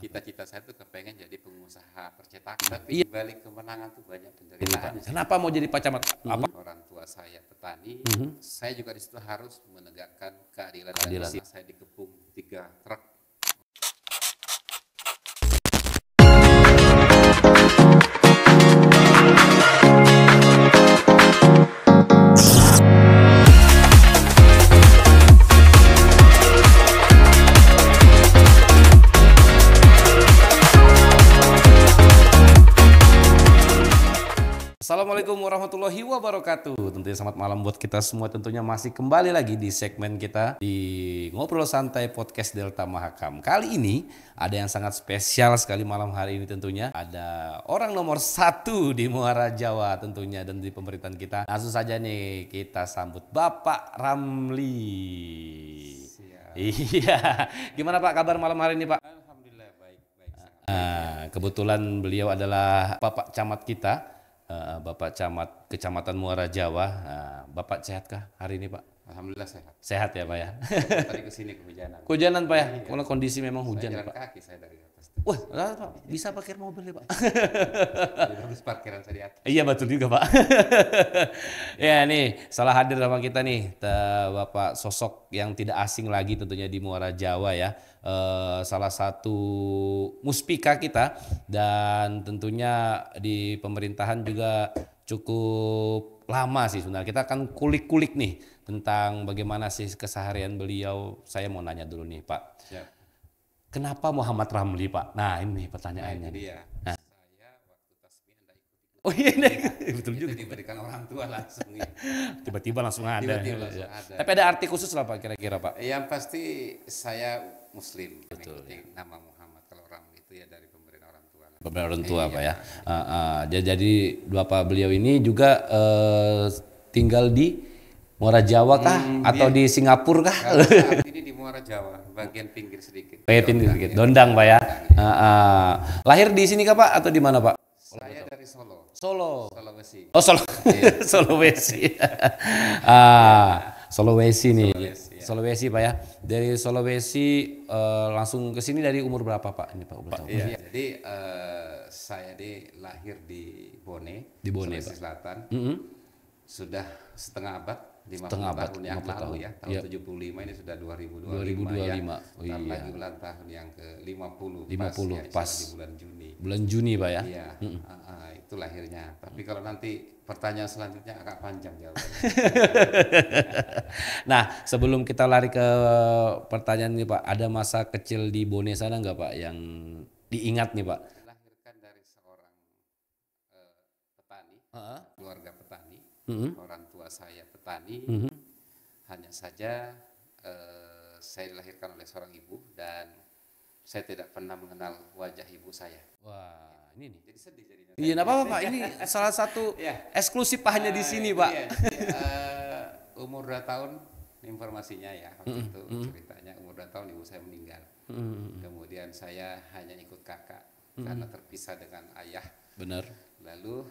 Cita-cita saya tuh kepengen jadi pengusaha percetakan, tapi di balik kemenangan tuh banyak penderitaan. Kenapa mau jadi Pak Camat? Apa? Orang tua saya petani, Mhm. saya juga di situ harus menegakkan keadilan. Keadilan. Dan saya dikepung 3 truk. Assalamualaikum warahmatullahi wabarakatuh. Tentunya selamat malam buat kita semua. Tentunya masih kembali lagi di segmen kita di Ngobrol Santai Podcast Delta Mahakam. Kali ini ada yang sangat spesial sekali malam hari ini tentunya. Ada orang nomor 1 di Muara Jawa tentunya dan di pemerintahan kita. Langsung saja nih kita sambut Bapak Ramli. Iya. Gimana Pak kabar malam hari ini Pak? Alhamdulillah baik. Kebetulan beliau adalah Bapak Camat kita. Bapak Camat Kecamatan Muara Jawa. Bapak sehatkah hari ini Pak? Alhamdulillah sehat. Sehat ya Pak ya. Tadi kesini kehujanan. Kehujanan Pak ya? Kalau kondisi memang hujan Saya jalan Pak. kaki saya dari atas. Wah, Pak, bisa parkir mobil ya Pak? Jadi bagus parkiran saya di atas. Iya betul juga Pak. Ya nih salah hadir sama kita nih Bapak sosok yang tidak asing lagi tentunya di Muara Jawa ya. Salah satu muspika kita dan tentunya di pemerintahan juga cukup lama sih sebenarnya. Kita akan kulik-kulik nih tentang bagaimana sih keseharian beliau. Saya mau nanya dulu nih Pak. Siap. Kenapa Muhammad Ramli Pak? Nah ini pertanyaannya. Jadi ya, Nah. saya waktu tasbih enggak ikut. Oh iya betul Itu juga. diberikan orang tua langsung. Ya. Tiba-tiba langsung ada. Tiba-tiba langsung Ya. ada. Tapi ada arti khusus lah Pak kira-kira Pak. Yang pasti saya Muslim. Betul, Mengikuti nama Muhammad. Kalau orang itu ya dari pemberian orang tua. Beberapa orang tua Iya. Pak ya. Jadi Bapak beliau ini juga tinggal di Muara Jawa kah atau di Singapura kah? Kalau saat ini di Muara Jawa, bagian pinggir sedikit. Pinggir sedikit. Dondang Pak ya. Lahir di sini kah Pak atau di mana Pak? Saya dari Solo, Solo. Sulawesi. Oh Solo. Sulawesi. Sulawesi nih. Sulawesi, ya. Sulawesi Pak ya. Dari Sulawesi langsung ke sini dari umur berapa Pak? Ini Pak. Iya, jadi saya lahir di Bone, Di Bone, Sulawesi Pak. Selatan. Mm-mm. Sudah setengah abad, 50 Setengah abad, tahun yang 50 lalu tahun. ya. Tahun Iya. 75 ini sudah 2025 2025. ya. Oh, Ntar iya. lagi ulang tahun yang ke-50 50 ya, pas. di bulan Juni. Bulan Juni Pak ya. Iya, itu lahirnya. Tapi kalau nanti pertanyaan selanjutnya agak panjang jawabannya. Nah, sebelum kita lari ke pertanyaan ini Pak, ada masa kecil di Bone sana nggak Pak yang diingat nih Pak? Dilahirkan dari seorang petani, Heeh. keluarga petani. Mhm. Orang tua saya petani. Mhm. Hanya saja saya dilahirkan oleh seorang ibu dan saya tidak pernah mengenal wajah ibu saya. Wah, ini nih. Jadi sedih jadinya. Iya, nggak apa-apa Pak. Ini salah satu Iya. eksklusif hanya di sini Pak. Iya, jadi, umur 2 tahun informasinya ya waktu itu ceritanya umur 2 tahun ibu saya meninggal. Kemudian saya hanya ikut kakak karena terpisah dengan ayah. Benar. Lalu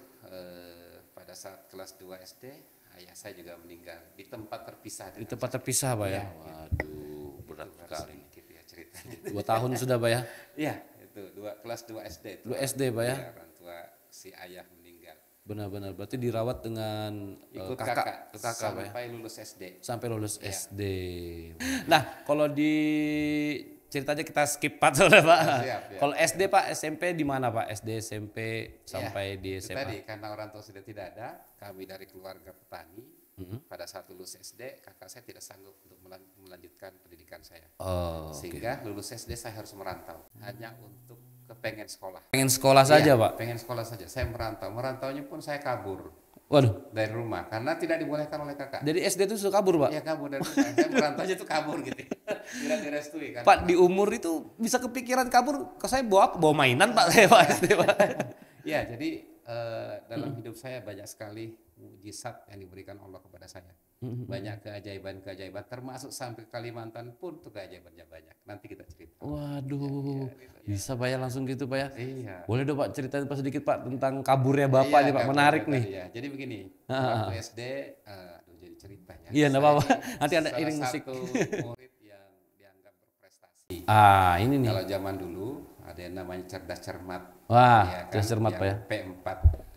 pada saat kelas 2 SD ayah saya juga meninggal di tempat terpisah. Di tempat terpisah Pak ya. Iya, Waduh, berat sekali. Sedikit ya ceritanya. 2 tahun sudah Pak ya. Iya, itu kelas 2 SD itu. 2 SD Pak ya. Iya, orang tua si ayah meninggal. Benar-benar. Berarti dirawat dengan Ikut kakak kakak Pak ya. sampai lulus SD. Sampai lulus Iya. SD. Nah, kalau di ceritanya kita skip Pak soalnya Pak. Siap. Kalau SD Pak, SMP di mana Pak? SD, SMP sampai Ya, di itu SMA. tadi karena orang tua sudah tidak ada, kami dari keluarga petani. Pada saat lulus SD, kakak saya tidak sanggup untuk melanjutkan pendidikan saya. Oh, Sehingga lulus SD saya harus merantau hanya untuk kepengen sekolah. pengen sekolah saja Iya, Pak. pengen sekolah saja. Saya merantau. Merantaunya pun saya kabur Waduh, dari rumah karena tidak dibolehkan oleh kakak. dari SD itu sudah kabur Pak. Iya, kabur dari rumah. Saya merantau aja tuh kabur gitu. Tidak direstui kan. Pak di umur itu bisa kepikiran kabur, ke saya bawa apa? Bawa mainan Pak saya Pak SD Pak. Ya, jadi dalam hidup saya banyak sekali mujizat yang diberikan Allah kepada saya. Banyak keajaiban-keajaiban, termasuk sampai ke Kalimantan pun tuh keajaibannya banyak. Nanti kita cerita. Waduh, Iya. bisa Pak ya langsung gitu Pak ya. Iya. Boleh dong Pak ceritain Pak sedikit Pak tentang kaburnya Bapak Iya, nih Pak, kabar menarik tadi nih. ya. Jadi begini, waktu SD, jadi ceritanya. Iya, nggak apa-apa. Nanti ada salah iring musik. satu murid yang dianggap berprestasi. Ini nih. Kalau zaman dulu ada yang namanya cerdas cermat. Wah, Ya kan? cerdas cermat Pak ya. Yang P4,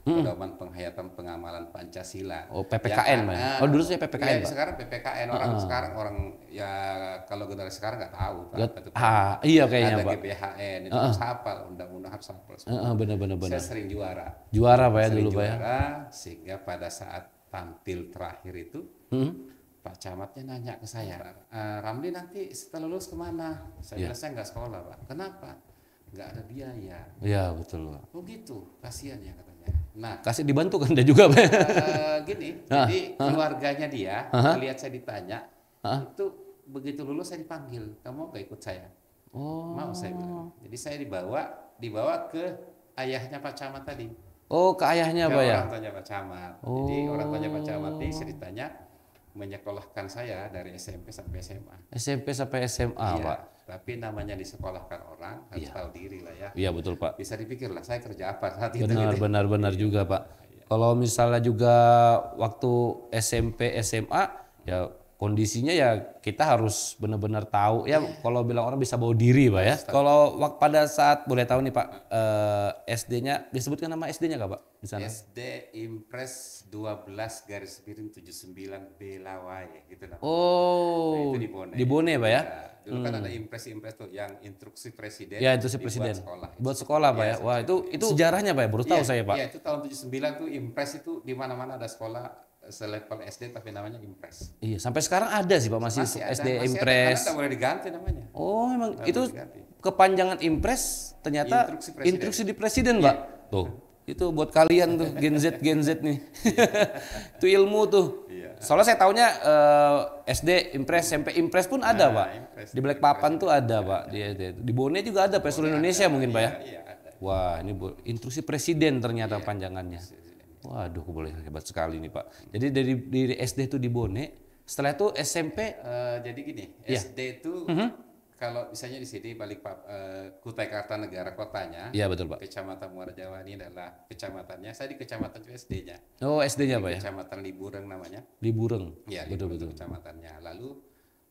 Pedoman Penghayatan Pengamalan Pancasila. Oh, PPKN Pak ya. Oh, dulu saya PPKN iya, Pak. sekarang PPKN sekarang orang ya kalau generasi sekarang nggak tahu Pak, apa itu. Iya kayaknya Ada Pak. GBHN itu harus hafal, undang-undang harus hafal semua. Benar. Saya sering juara. Juara Pak ya Sering dulu Pak ya. juara sehingga pada saat tampil terakhir itu Pak Camatnya nanya ke saya, Ramli nanti setelah lulus kemana? Saya bilang saya nggak sekolah Pak. Kenapa? Nggak ada biaya. Iya betul Pak. Oh gitu, kasihan ya katanya. Nah, Kasih dibantu kan dia juga Pak. gini, jadi keluarganya dia melihat saya ditanya, itu begitu lulus saya dipanggil, kamu mau gak ikut saya? Oh. Mau saya bilang. Jadi saya dibawa ke ayahnya Pak Camat tadi. Oh, ke ayahnya Ke Pak ya. orang tuanya Pak Camat. Jadi orang tuanya Pak Camat ini ceritanya menyekolahkan saya dari SMP sampai SMA. SMP sampai SMA Iya, Pak. tapi namanya disekolahkan orang harus tahu diri lah ya. Iya betul Pak. Bisa dipikir lah saya kerja apa saat itu. Benar juga Pak. Kalau misalnya juga waktu SMP SMA ya kondisinya ya kita harus benar-benar tahu ya kalau bilang orang bisa bawa diri Pak ya. Kalau pada saat boleh tahu nih Pak SD-nya disebutkan nama SD-nya nggak Pak di sana? SD Impres 12/79 Belawai gitu lah. Oh, Itu di Bone. di Bone Pak ya? Dulu kan ada Impres tuh yang instruksi presiden. Ya instruksi dibuat presiden. Sekolah. Buat sekolah Pak ya. Wah itu sejarahnya Pak ya baru tahu saya Pak. Iya itu tahun 79 tuh Impres itu di mana-mana ada sekolah selevel SD tapi namanya Impres. Iya sampai sekarang ada sih Pak masih Masih ada, SD masih Impres. Ada, karena boleh diganti namanya. Oh memang Nggak itu boleh diganti. kepanjangan Impres ternyata Instruksi presiden. instruksi di presiden Pak. Tuh itu buat kalian tuh Gen Z nih. Itu ilmu tuh. Iya. Soalnya saya taunya SD Impres, SMP Impres pun ada Pak. Impres, Di Balikpapan tuh ada Pak. Di Bone juga ada Pak seluruh Indonesia mungkin Pak ya. Iya ada. Wah ini instruksi presiden ternyata panjangannya. Waduh boleh hebat sekali nih Pak. Jadi dari SD itu di Bone, setelah itu SMP. Jadi gini, SD itu kalau misalnya di sini Kutai Kartanegara kotanya, Iya betul Pak. Kecamatan Muara Jawa ini adalah kecamatannya. Saya di kecamatan itu SD-nya. Oh SD-nya Pak ya? Kecamatan Libureng namanya. Di Bureng. Ya, betul. kecamatannya. Lalu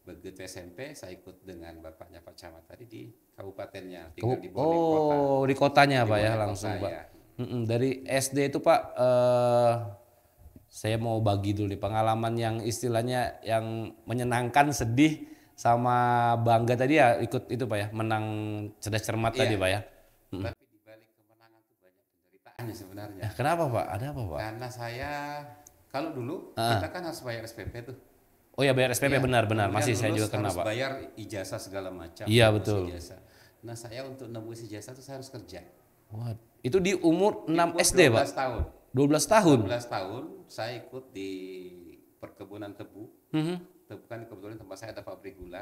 begitu SMP saya ikut dengan bapaknya Pak Camat tadi di kabupatennya, tinggal di Bone kota. Oh di kotanya Pak ya Bone langsung kota, Pak. ya. Dari SD itu Pak, saya mau bagi dulu nih pengalaman yang istilahnya yang menyenangkan, sedih, sama bangga tadi ya ikut itu Pak ya menang cerdas cermat tadi Pak ya. Tapi di balik kemenangan tuh banyak penderitaannya sebenarnya. Kenapa Pak? Ada apa Pak? Karena saya kalau dulu kita kan harus bayar SPP tuh. Oh ya bayar SPP benar-benar Kemudian masih saya lulus juga kena harus Pak. bayar ijazah segala macam. Iya, nembus betul. Ijazah. Nah saya untuk nembus ijazah tuh saya harus kerja. Wah, itu di umur 6 Umur SD 12 Pak? tahun. 12 tahun? 12 tahun saya ikut di perkebunan tebu. Tebu kan kebetulan tempat saya ada pabrik gula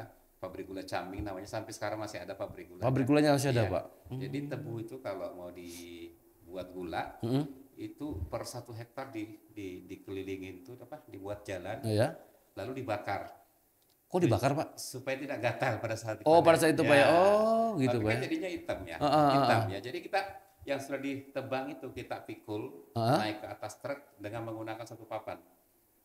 Caming namanya, sampai sekarang masih ada pabrik gula. Pabrik gulanya masih ada Iya. Pak? Jadi tebu itu kalau mau dibuat gula itu per 1 hektar dikelilingin tuh dibuat jalan Iya. lalu dibakar. Kok dibakar Pak? Supaya tidak gatal pada saat Oh dipanen. pada saat itu Pak ya? Oh gitu Tapi Pak kan ya? jadinya hitam ya. Hitam ya. Jadi kita yang sudah ditebang itu kita pikul naik ke atas truk dengan menggunakan satu papan.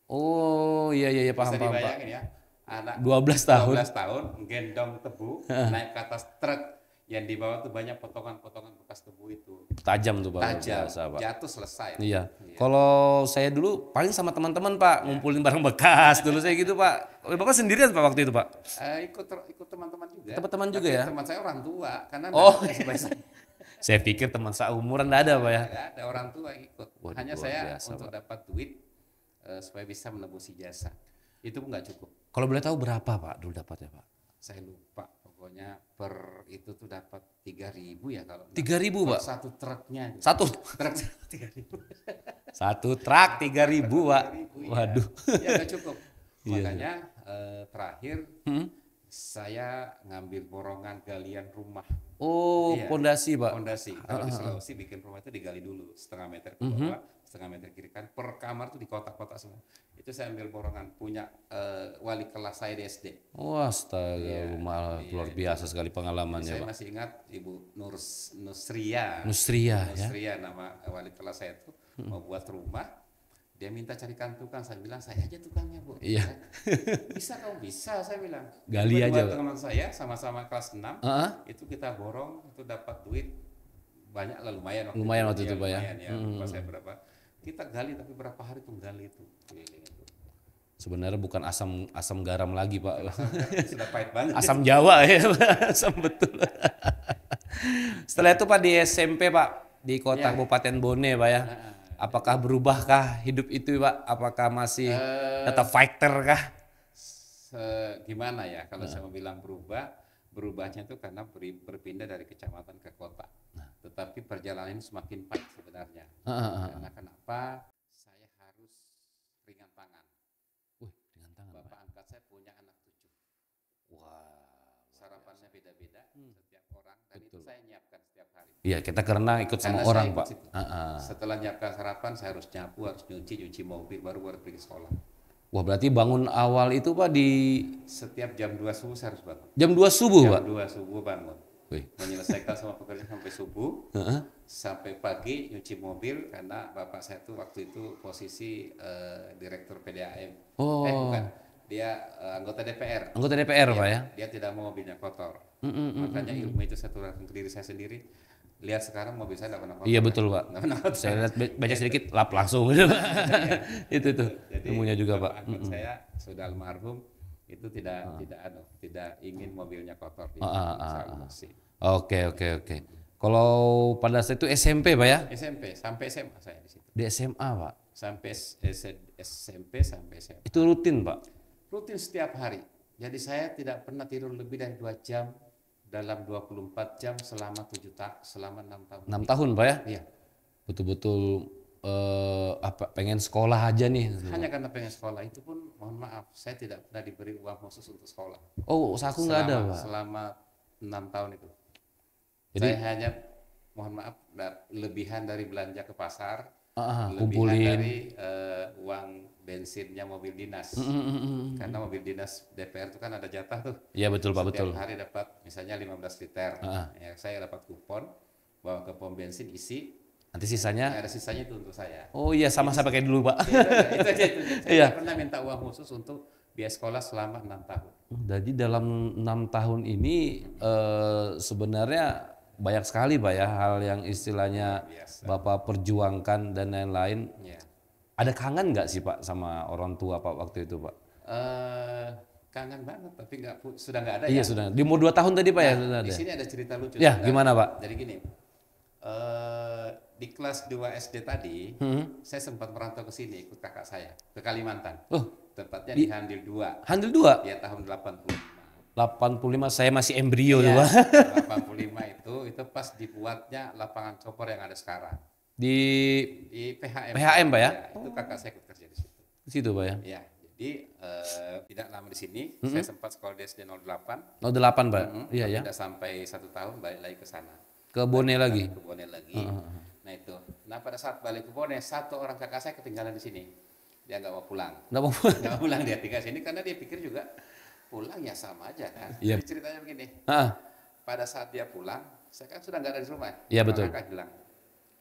Oh iya paham Bisa Pak. dibayangin ya. Anak 12 tahun. 12 tahun gendong tebu naik ke atas truk, yang di bawah tuh banyak potongan-potongan bekas tebu itu. Tajam tuh Pak. Tajam, biasa, Pak. jatuh selesai. Iya. Kalau saya dulu paling sama teman-teman Pak ngumpulin barang bekas dulu saya gitu Pak. Bapak sendirian Pak waktu itu Pak? Ikut teman-teman juga. Teman-teman juga Tapi ya? Teman saya orang tua karena Oh, nggak ada sebesar. Saya pikir teman seumuran enggak ada Pak ya? Nggak ada orang tua yang ikut. Waduh, Hanya luar saya biasa, untuk dapat duit supaya bisa menebus ijazah. Itu pun nggak cukup. Kalau boleh tahu berapa Pak dulu dapatnya Pak? Saya lupa. Pokoknya per itu tuh dapat 3.000 ya kalau. 3.000 per Pak? satu truknya. Satu? Truk 3.000. Satu truk 3.000 Pak? 3.000, ya. Waduh. Ya nggak cukup. Makanya terakhir saya ngambil borongan galian rumah. Oh Iya. pondasi Pak? Fondasi. Kalau di Sulawesi bikin rumah itu digali dulu setengah meter ke bawah, setengah meter kiri kan. Per kamar tuh di kotak-kotak semua. Itu saya ambil borongan punya wali kelas saya di SD. Wah astaga luar biasa sekali pengalamannya Saya Pak. masih ingat Ibu Nusria. Nusria ya? Nusria nama wali kelas saya itu mau buat rumah. Dia minta carikan tukang, saya bilang saya aja tukangnya Bu. Iya. Bisa kamu bisa, saya bilang. Gali aja, Berdua Pak. teman saya sama-sama kelas 6, Heeh. itu kita borong, itu dapat duit banyak lah, lumayan Lumayan waktu ya, itu, Pak ya. lumayan ya. Lupa saya berapa. Kita gali tapi berapa hari tuh gali itu keliling itu. Sebenarnya bukan asam asam garam lagi, Pak. Sudah pahit banget. Asam Jawa ya, asam betul. Setelah itu Pak di SMP Pak di kota Ya. Kabupaten Bone Pak ya. Apakah berubahkah hidup itu Pak? Apakah masih tetap fighter kah? Gimana ya kalau saya mau bilang berubahnya itu karena berpindah dari kecamatan ke kota. Tetapi perjalanan ini semakin pahit sebenarnya. Karena kenapa? Saya harus ringan tangan. Dengan tangan Pak. Bapak angkat saya punya anak 7. Wah. Sarapannya beda-beda setiap orang dan Betul. itu saya nyiapkan setiap hari. Iya kita karena ikut sama Karena orang saya ikut Pak. situ. Setelah nyiapkan sarapan saya harus nyapu, harus nyuci mobil baru pergi ke sekolah. Wah berarti bangun awal itu Pak di Setiap jam 2 subuh saya harus bangun. jam 2 subuh Pak? Jam 2 subuh bangun. Wih. Menyelesaikan semua pekerjaan sampai subuh. Sampai pagi nyuci mobil karena bapak saya tuh waktu itu posisi direktur PDAM. Oh. Bukan. Dia anggota DPR. Anggota DPR Pak ya? Dia tidak mau mobilnya kotor. Makanya ilmu itu saya turunkan ke diri saya sendiri. Lihat sekarang mobil saya tidak pernah kotor. Iya betul Pak. Nggak pernah kotor. Saya lihat baca sedikit lap langsung. itu Jadi ilmunya juga Pak. bapak angkat saya sudah almarhum itu tidak ingin mobilnya kotor. Selalu bersih. Oke. Kalau pada saat itu SMP Pak ya? SMP sampai SMA saya di situ. Di SMA Pak? Sampai SMP sampai SMA. Itu rutin Pak? Rutin setiap hari. Jadi saya tidak pernah tidur lebih dari 2 jam dalam 24 jam selama 6 tahun. 6 tahun Pak ya? Iya. Betul-betul pengen sekolah aja nih. Hanya karena pengen sekolah itu pun mohon maaf saya tidak pernah diberi uang khusus untuk sekolah. Oh, saku nggak ada Pak? Selama 6 tahun itu. Jadi, saya hanya mohon maaf lebihan dari belanja ke pasar, lebihan kumpulin dari uang bensinnya mobil dinas. Karena mobil dinas DPR itu kan ada jatah tuh. Iya betul Pak, betul. Setiap hari dapat misalnya 15 liter. Ya, saya dapat kupon, bawa ke pom bensin isi. Nanti sisanya? Ada sisanya itu untuk saya. Oh iya sama kayak dulu Pak. Itu aja. Saya Iya. tidak pernah minta uang khusus untuk biaya sekolah selama 6 tahun. Jadi dalam 6 tahun ini sebenarnya banyak sekali Pak ya hal yang istilahnya Bapak perjuangkan dan lain-lain. Ya. Ada kangen nggak sih Pak sama orang tua Pak waktu itu Pak? Kangen banget tapi sudah nggak ada Iya ya. sudah. Di umur 2 tahun tadi Pak ya? Sudah Di ada. sini ada cerita lucu. Ya sebenarnya. gimana Pak? Jadi gini, di kelas 2 SD tadi, saya sempat merantau ke sini ikut kakak saya ke Kalimantan. Tepatnya di Handil 2. Handil 2? Ya tahun 85. 85 saya masih embrio tuh Ya, Pak. 85 itu pas dibuatnya lapangan copor yang ada sekarang. Di PHM. PHM Pak ya? Itu kakak saya ikut kerja di situ. Di situ Pak ya? Ya, jadi tidak lama di sini, saya sempat sekolah di SD 08. 08 Pak? Iya ya. Tidak sampai 1 tahun balik lagi ke sana. Ke Bone lagi? Ke Bone lagi. Nah itu. Nah pada saat balik ke Bone, satu orang kakak saya ketinggalan di sini. Dia nggak mau pulang. Nggak mau. Nggak mau pulang, dia tinggal sini karena dia pikir juga pulang ya sama aja kan. Iya. Jadi ceritanya begini. Ah, Pada saat dia pulang, saya kan sudah nggak ada di rumah. Iya, betul. Kakak hilang.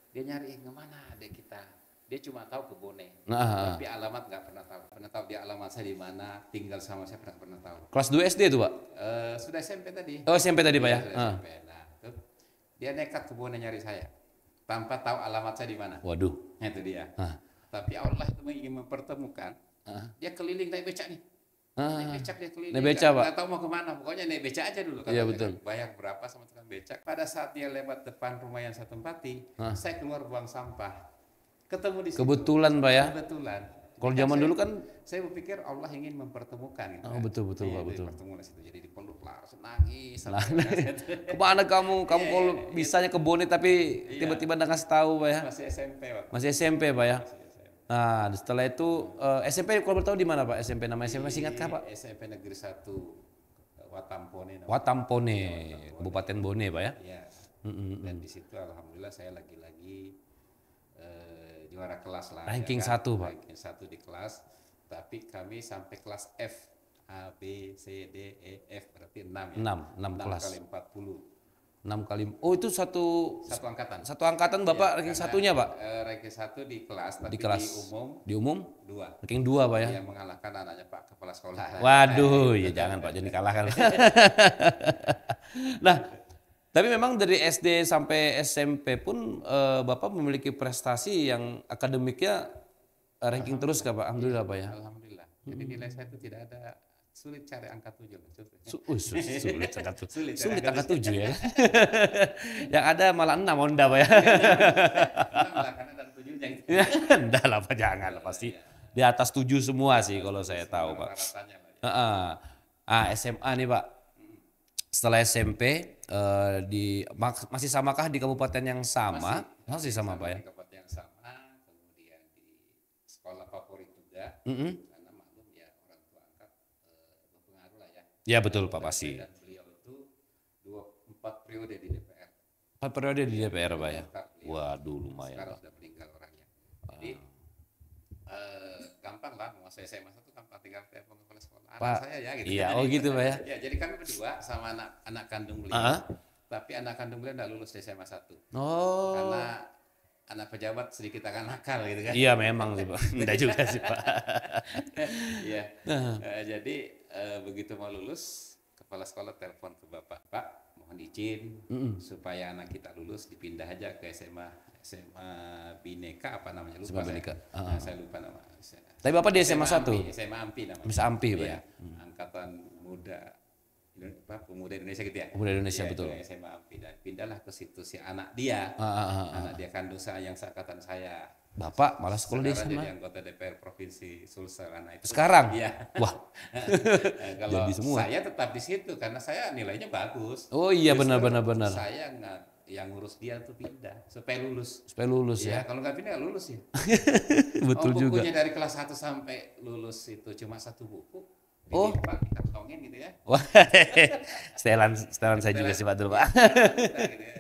Dia nyari kemana adik kita. Dia cuma tahu ke Bone. Nah, Tapi alamat nggak pernah tahu. Pernah tahu dia alamat saya di mana, tinggal sama saya pernah tahu. kelas 2 SD itu Pak? Sudah SMP tadi. Oh SMP tadi Pak ya? Sudah SMP. Nah, itu dia nekat ke Bone nyari saya. Tanpa tahu alamat saya di mana. Waduh. Nah, itu dia. Tapi Allah itu ingin mempertemukan. Dia keliling naik becak nih. Naik becak dia keliling. Naik becak, Pak? Nggak tahu mau kemana. Pokoknya naik becak aja dulu. Iya, Katanya betul. kan. Bayar berapa sama tukang becak. Pada saat dia lewat depan rumah yang saya tempati, saya keluar buang sampah. Ketemu di situ. Kebetulan Pak ya? Kebetulan. Kalau zaman dulu kan Saya berpikir Allah ingin mempertemukan. Gitu, Oh, betul, betul, Pak, betul. Pertemuan di situ. Jadi dipeluk lah, nangis. kemana kamu kalau bisanya ke Bone tapi tiba-tiba nggak kasih tahu Pak ya? Masih SMP waktu. Masih SMP Pak ya? Nah setelah itu SMP kalau bertahu di mana Pak? SMP nama SMP masih ingat kah Pak? SMP Negeri 1 Watampone. Watampone, Kabupaten Bone Pak ya? Ya. Dan di situ alhamdulillah saya lagi-lagi juara kelas lah. Ranking ya kan? 1 Pak? Ranking 1 di kelas. Tapi kami sampai kelas F. A, B, C, D, E, F berarti 6 ya. 6 kelas. kali 40. 6 kali. Oh, itu satu satu angkatan. Bapak Ya, ranking karena, satunya, Pak. Ranking 1 di kelas, Di tapi kelas. di umum Di umum 2. ranking 2, Pak ya. Yang mengalahkan anaknya Pak Kepala Sekolah. Waduh, ya Gitu. jangan Pak, jangan dikalahkan. Nah, tapi memang dari SD sampai SMP pun Bapak memiliki prestasi yang akademiknya ranking terus Kak Pak? Alhamdulillah Pak ya. Alhamdulillah. Jadi nilai saya itu tidak ada sulit cari angka 7. Sulit angka 7. Sulit Sulit cari angka 7 ya. Yang ada malah 6 Honda Pak ya. Karena ada 7-nya itu. Enggak lah Pak, jangan lah, pasti di atas 7 semua sih kalau saya tahu Pak. Rata-ratanya lah ya. SMA nih Pak. Setelah SMP masih samakah di kabupaten yang sama? Masih sama Pak ya. Di kabupaten yang sama, kemudian di sekolah favorit juga. Mm-mm. Karena maklum ya orang tua angkat berpengaruh lah ya. Ya betul Pak pasti. Dan beliau itu 4 periode di DPR. 4 periode di DPR Pak ya. Lengkap beliau. Waduh lumayan Sekarang Pak. sudah meninggal orangnya. Jadi gampang lah mau saya SMA 1 gampang, tinggal telepon kepala sekolah. Anak Pak, saya ya gitu. iya, oh gitu Pak ya. Ya, jadi kami berdua sama anak kandung beliau. Tapi anak kandung beliau enggak lulus di SMA 1. Oh. Karena anak pejabat sedikit agak nakal gitu kan. Iya memang sih Pak. Enggak juga sih Pak. Iya. Jadi begitu mau lulus, kepala sekolah telepon ke bapak, Pak, mohon izin supaya anak kita lulus dipindah aja ke SMA Bhinneka apa namanya lupa SMA Bhinneka. saya. Saya lupa nama. Tapi Bapak di SMA 1? SMA AMPI namanya. Bisa AMPI Pak ya. Angkatan Muda Pemuda Indonesia gitu ya. Pemuda Indonesia ya, betul. SMA AMPI, dan pindahlah ke situ si anak dia. Anak dia kandung saya yang seangkatan saya. Bapak malah sekolah di Sekarang SMA. jadi anggota DPR Provinsi Sulsel. Nah, itu. Sekarang? Iya. Wah. Kalau Jadi semua. saya tetap di situ karena saya nilainya bagus. Oh iya Justru benar. Saya nggak yang ngurus dia tuh pindah supaya lulus. Supaya lulus ya. Kalau nggak pindah nggak lulus ya. Betul juga. Bukunya dari kelas 1 sampai lulus itu cuma 1 buku. Oh. Dilipat, dikantongin gitu ya. Wah. Setelan saya juga sih Pak dulu Pak. Gitu ya.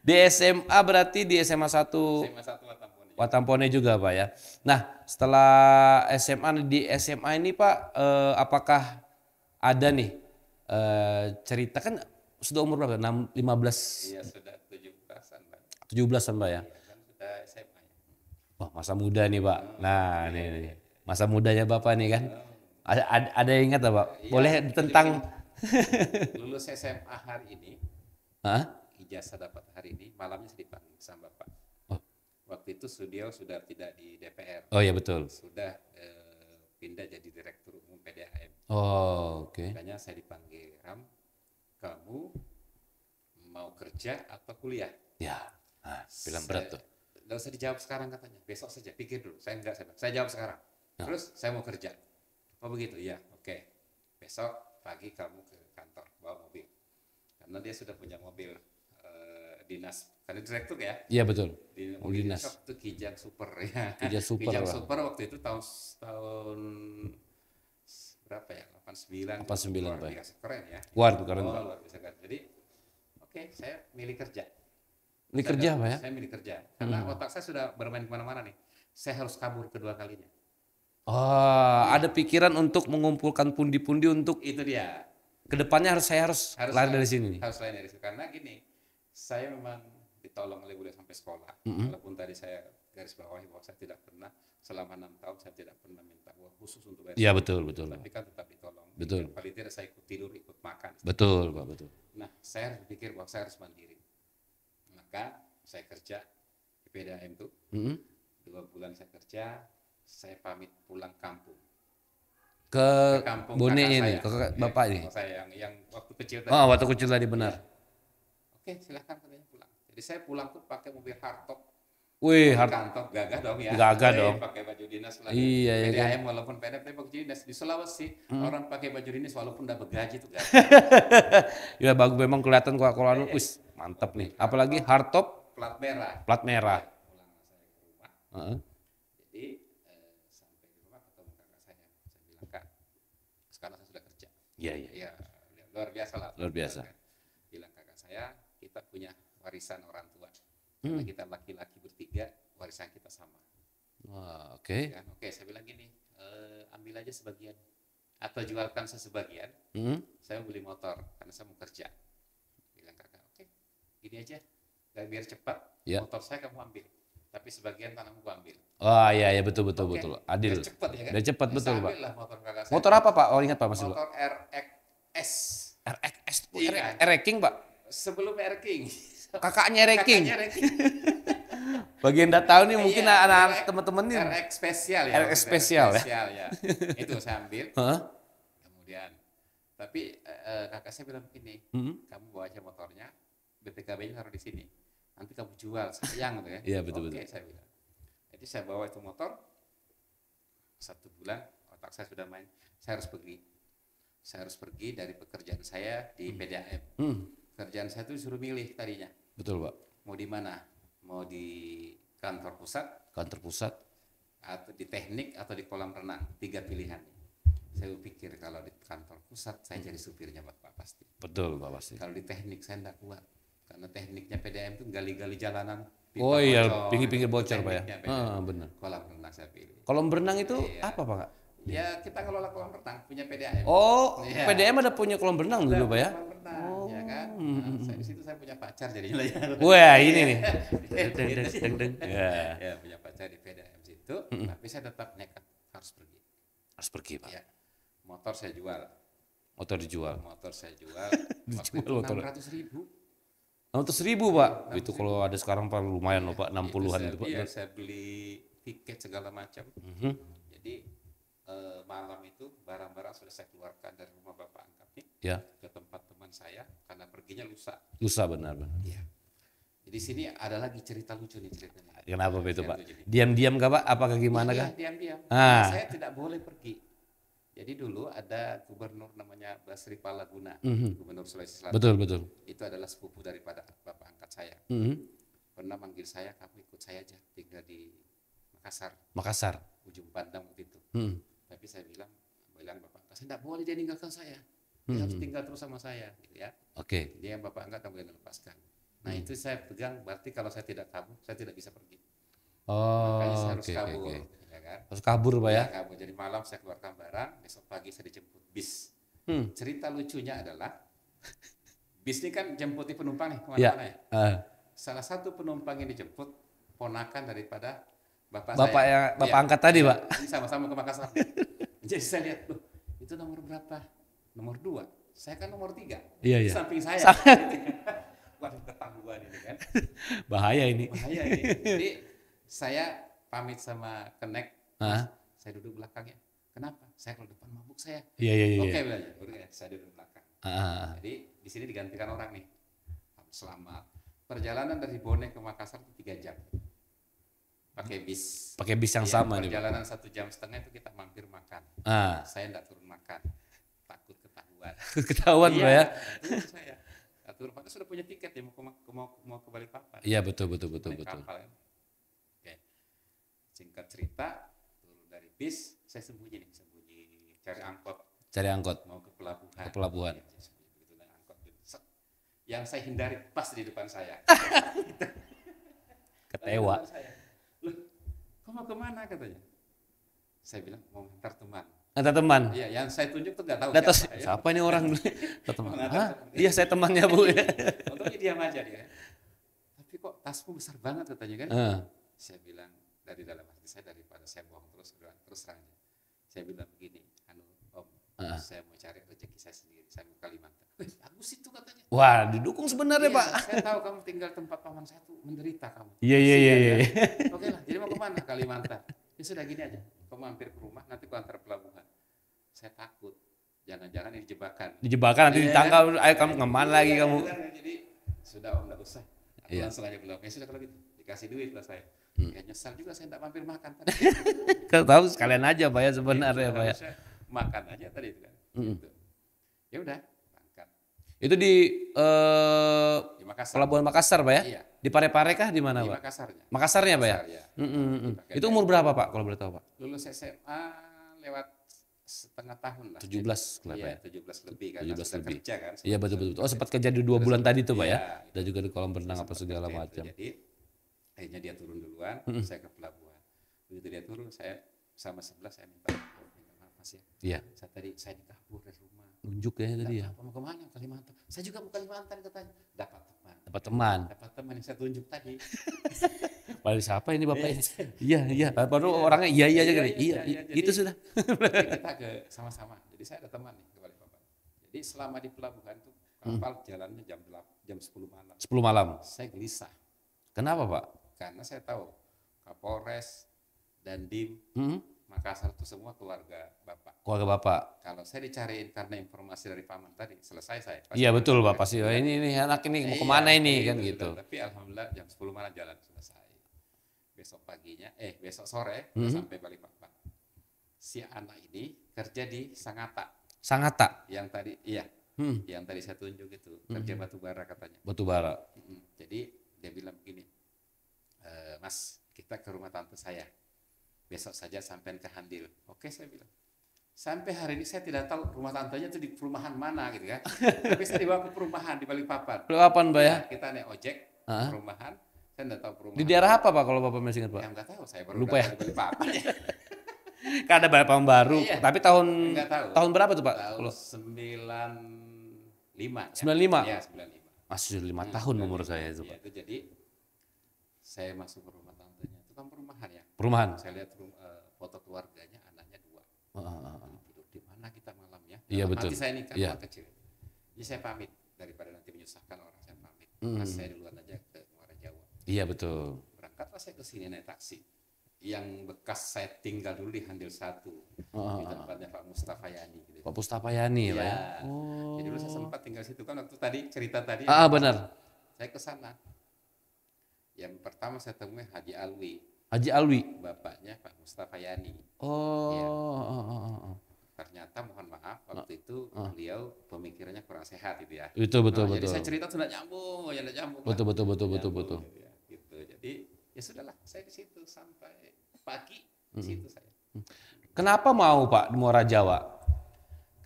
Di SMA berarti di SMA 1 SMA 1 Watampone. Watampone juga Pak ya. Nah setelah SMA di SMA ini Pak apakah ada nih cerita kan sudah umur berapa? 15? Iya sudah 17-an Pak. 17-an Pak ya? Iya kan sudah SMA ya. Wah masa muda nih Pak. Nah nih masa mudanya Bapak nih kan. Ada yang ingat Pak? Boleh tentang lulus SMA hari ini. Hah? Ijazah dapat hari ini, malamnya saya dipanggil sama Bapak. Oh. Waktu itu studio sudah tidak di DPR. Oh iya betul. Sudah pindah jadi Direktur Umum PDAM. Oh oke. Makanya saya dipanggil, Ram, kamu mau kerja atau kuliah? Ya, film berat tuh. Nggak usah dijawab sekarang katanya, besok saja, pikir dulu. Saya jawab sekarang. Terus saya mau kerja. Oh begitu, ya oke. Besok pagi kamu ke kantor, bawa mobil. Karena dia sudah punya mobil dinas, karena direktur ya. Iya betul. Mobil dinas. itu Kijang Super ya. Kijang Super. Kijang Pak. Super waktu itu tahun berapa ya? 89. 89 luar Pak. biasa keren ya. Luar biasa keren, Pak. Luar biasa keren. Jadi oke, saya milih kerja. Ini kerja Pak ya? Saya milih kerja. Karena otak saya sudah bermain kemana-mana nih. Saya harus kabur kedua kalinya. Oh, ada pikiran untuk mengumpulkan pundi-pundi untuk Itu dia. kedepannya saya harus lari dari sini nih. Harus lari dari sini. Karena gini, saya memang ditolong oleh beliau sampai sekolah. Walaupun tadi saya garis bawahi bahwa saya tidak pernah selama 6 tahun saya tidak pernah minta uang khusus untuk bayar. Iya betul. Tapi kan tetap ditolong. Betul. Paling tidak saya ikut tidur, ikut makan. Betul Pak, betul. Nah, saya harus berpikir bahwa saya harus mandiri. Maka saya kerja di PDAM itu. 2 bulan saya kerja, saya pamit pulang kampung. Ke kampung Bone kakak ini, saya. ke Bapak ini. Saya yang waktu kecil tadi. Oh, waktu kecil tadi benar. Oke, silahkan katanya pulang. Jadi saya pulang tuh pakai mobil hardtop. Wih, Kantor gagah dong ya. Gagah dong. Pakai baju dinas lagi. Iya, ya kan. PDAM walaupun PDAM tapi baju dinas. Di Sulawesi orang pakai baju dinas walaupun udah bergaji tuh gagah. Ya bagus memang kelihatan kalau anu, wis mantap nih. Apalagi hardtop Plat merah. plat merah. Pulang saya ke rumah. Heeh. Jadi sampai di rumah ketemu kakak saya. Saya bilang, Kak, sekarang saya sudah kerja. Iya. Ya, luar biasa lah. Luar biasa. Bilang kakak saya, kita punya warisan orang tua. Karena kita laki-laki bertiga, warisan kita sama. Wah, oke. Kan? Oke, saya bilang gini, ambil aja sebagian. Atau jualkan sebagian, saya mau beli motor, karena saya mau kerja. gini aja, biar cepat, Ya. motor saya kamu ambil, tapi sebagian tanahmu gua ambil. Oh iya ya betul betul Oke, betul. Adil. biar cepat ya kan? Biar cepat Ya, betul saya Pak. ambil lah motor kakak saya. Motor apa Pak? Oh ingat Pak masih Pak. Motor RXS. RXS. Iya. King Pak. Sebelum R King. Kakaknya King. Kakaknya R King. Bagi yang nggak tahu nih mungkin Iya, anak-anak teman-teman nih. RX spesial ya. RX spesial ya. Spesial ya. Itu saya ambil. Hah? Kemudian, tapi kakak saya bilang begini, kamu bawa aja motornya, BPKB-nya taruh di sini. Nanti kamu jual, sayang gitu ya. Iya, betul, Oke, saya bilang. Jadi saya bawa itu motor, 1 bulan otak saya sudah main, saya harus pergi. Saya harus pergi dari pekerjaan saya di PDAM. Pekerjaan saya itu disuruh milih tadinya. Betul Pak. Mau di mana? Mau di kantor pusat, Kantor pusat. atau di teknik, atau di kolam renang. 3 pilihan. Saya pikir kalau di kantor pusat saya jadi supirnya Bapak pasti. Betul Pak pasti. Kalau di teknik saya tidak kuat. Karena tekniknya PDAM itu gali-gali jalanan. pipa Oh iya, bocor, pinggir-pinggir itu bocor Pak ya. tekniknya PDAM. Benar. Kolam renang saya pilih. Kolam berenang itu Iya. apa Pak? Ya kita ngelola kolam renang punya PDAM. Oh, Iya. PDM ada punya kolam berenang dulu Pak ya? Kolam renang, ya kan. Nah, saya di situ saya punya pacar jadinya. Wah ini nih. Ya. Ya punya pacar di PDAM situ. Tapi saya tetap nekat harus pergi. Harus pergi Pak. Ya. Motor saya jual. Motor dijual. Motor saya jual. Dijual Waktu itu motor. 600.000. 600.000 Pak. Itu kalau ada sekarang Pak lumayan loh Pak, 60-an itu Pak. Iya, saya beli tiket segala macam. Jadi malam itu barang-barang sudah saya keluarkan dari rumah bapak angkat nih Ya, ke tempat teman saya karena perginya lusa. lusa benar. Iya. Di sini ada lagi cerita lucu nih ceritanya. Kenapa Pak itu Cerita Pak? lucu nih. Diam-diam kah Pak? Apakah gimana Iya, kah? diam-diam. Ah. Saya tidak boleh pergi. Jadi dulu ada gubernur namanya Basri Palaguna, gubernur Sulawesi Selatan. Betul, betul. Itu adalah sepupu daripada bapak angkat saya. Pernah manggil saya, kamu ikut saya aja tinggal di Makassar, Makassar. ujung pandang waktu itu. Tapi saya bilang bapak angkat, saya tidak boleh dia ninggalkan saya. Dia harus tinggal terus sama saya, gitu ya. Oke. Dia yang bapak angkat yang boleh melepaskan. Nah itu saya pegang, berarti kalau saya tidak kabur, saya tidak bisa pergi. Oh, Makanya saya harus oke, kabur, oke. ya kan? Harus kabur Pak ya? Kabur. Jadi malam saya keluarkan barang, besok pagi saya dijemput bis. Cerita lucunya adalah, bis ini kan jemputi penumpang nih kemana-mana ya. Salah satu penumpang yang dijemput ponakan daripada bapak saya. Yang bapak Iya. angkat tadi Pak? Ini sama-sama ke Makassar. Jadi saya lihat, loh itu nomor berapa? Nomor 2. Saya kan nomor 3. Iya, Di iya. samping saya. Waduh ketahuan ini kan. Bahaya ini. Bahaya ini. Jadi saya pamit sama kenek. Saya duduk belakangnya. Kenapa? Saya kalau depan mabuk saya. Iya, iya, iya. Oke bilangnya. Udah saya duduk belakang. Jadi di sini digantikan orang nih. Selamat. Perjalanan dari Bone ke Makassar itu 3 jam. Pakai bis. Pakai bis yang Iya, sama nih Pak. perjalanan 1,5 jam itu kita mampir makan. Saya enggak turun makan. Takut ketahuan. Ketahuan Pak ya? Itu saya. Nggak turun makan sudah punya tiket ya mau ke Balikpapan. Iya betul. Naik kapal, kan? Oke. Singkat cerita, turun dari bis, saya sembunyi cari angkot. Cari angkot. Mau ke pelabuhan. Ke pelabuhan. Ya, saya sembunyi begitu naik angkot. Set. Yang saya hindari pas di depan saya. Ketewa. Loh, kau mau kemana katanya? Saya bilang mau ngantar teman. Antar teman. Iya, yang saya tunjuk tuh nggak tahu Data siapa. siapa ini orang? Teman. Mengantar Hah? Iya saya temannya Bu. Untungnya diam aja dia. Tapi kok tasmu besar banget katanya kan? Saya bilang dari dalam hati saya daripada saya bohong terus terang. Saya bilang begini, Om, saya mau cari rezeki saya sendiri. Saya mau Kalimantan. Bagus itu katanya. Wah didukung sebenarnya Iya, Pak. saya tahu kamu tinggal tempat paman saya tuh menderita kamu. Iya. Kasihan, kan? Oke lah, jadi mau kemana? Kalimantan. Ya sudah gini aja, kamu mampir ke rumah, nanti aku antar pelabuhan. Saya takut, jangan-jangan ini jebakan. Dijebakan nanti ditangkap, ayo kamu kemana lagi kamu? Jadi sudah Om, nggak usah. Aku langsung aja bilang, ya sudah kalau gitu, dikasih duit lah saya. Ya nyesal juga saya nggak mampir makan tadi. Kalau tahu sekalian aja Pak ya sebenarnya Pak ya. Makan aja tadi itu kan. Gitu. Ya udah, berangkat. Itu di Di Makassar. Pelabuhan Makassar Pak ya? Iya. Di Parepare kah di mana Di Pak? Makassarnya. Makassarnya Pak ya? Makassar, ya. Itu umur berapa Pak kalau boleh tahu Pak? Lulus SMA lewat setengah tahun lah. 17 kenapa Iya, ya? 17 lebih kan. 17 sudah lebih. kerja kan. Iya betul. Oh sempat kerja di 2 bulan tadi tuh Pak ya? Iya. Dan juga di kolam renang apa Sempat segala kerja itu. macam. Jadi akhirnya dia turun duluan, saya ke pelabuhan. Begitu dia turun, saya sama sebelah saya minta maaf Mas ya. Iya. Saya dikabur dari rumah. Nunjuk ya tadi ya. Mau kemana? Kalimantan. Saya juga mau Kalimantan katanya. Dapat teman. Dapat teman. Dapat teman yang saya tunjuk tadi. Paling siapa ini bapak ini? Iya, iya. Baru orangnya iya aja kali. Iya, itu sudah. Jadi kita ke sama-sama. Jadi saya ada teman nih ke Balikpapan. Jadi selama di pelabuhan tuh kapal jalannya jam 10 malam. 10 malam. Saya gelisah Kenapa Pak? karena saya tahu Kapolres dan Dim Hmm? Makassar itu semua keluarga Bapak. Keluarga Bapak. Kalau saya dicariin karena informasi dari Paman tadi, selesai saya. Pasti Iya betul Pak, saya pasti. bilang, Ini anak ini mau "Iya, kemana ini iya, kan betul, gitu. betul." Tapi alhamdulillah jam 10 malam jalan selesai. Besok paginya, besok sore sampai Balikpapan. Si anak ini kerja di Sangatta. Sangatta. Yang tadi, yang tadi saya tunjuk itu kerja batu bara katanya. Batu bara. Jadi dia bilang begini, Mas, kita ke rumah tante saya. Besok saja sampai ke Handil. Oke, saya bilang. Sampai hari ini saya tidak tahu rumah tantenya itu di perumahan mana gitu kan. Tapi saya dibawa ke perumahan di Balikpapan. Balikpapan Pak ya? Kita naik ojek ke perumahan. Saya tidak tahu perumahan. Di daerah apa Pak kalau Bapak masih ingat Pak? Ya nggak tahu, saya baru Lupa ya? datang di Balikpapan ya. Kan ada Balikpapan baru. Iya. Tapi tahun Nggak tahu. tahun berapa tuh Pak? Tahun Kalau 95. 95? Ya, 95. masih 5 tahun umur saya itu Ya, Pak. itu jadi saya masuk ke rumah tantenya. Itu kan perumahan ya. Perumahan. Saya lihat foto keluarganya, anaknya 2. Tidur di mana kita malamnya? Iya, Dalam betul. hati saya ini kan Iya. anak kecil. Jadi saya pamit daripada nanti menyusahkan orang, saya pamit. Mas saya duluan aja ke Muara Jawa. Iya betul. Berangkatlah saya ke sini naik taksi. Yang bekas saya tinggal dulu di Handil 1. Di tempatnya Pak Mustafa Yani gitu. Pak Pustapayani Pak ya. Iya. Jadi dulu saya sempat tinggal situ kan waktu tadi cerita tadi. Benar. Saya ke sana. Yang pertama saya temui Haji Alwi, Haji Alwi. bapaknya Pak Mustafa Yani. Oh. Ternyata mohon maaf waktu itu beliau pemikirannya kurang sehat itu ya. Itu betul Jadi betul. saya cerita sudah nyambung, ya nyambung. Betul lah. betul betul Nyambung, betul. Gitu, ya, gitu. Jadi ya sudahlah, saya di situ sampai pagi di situ saya. Kenapa mau Pak di Muara Jawa?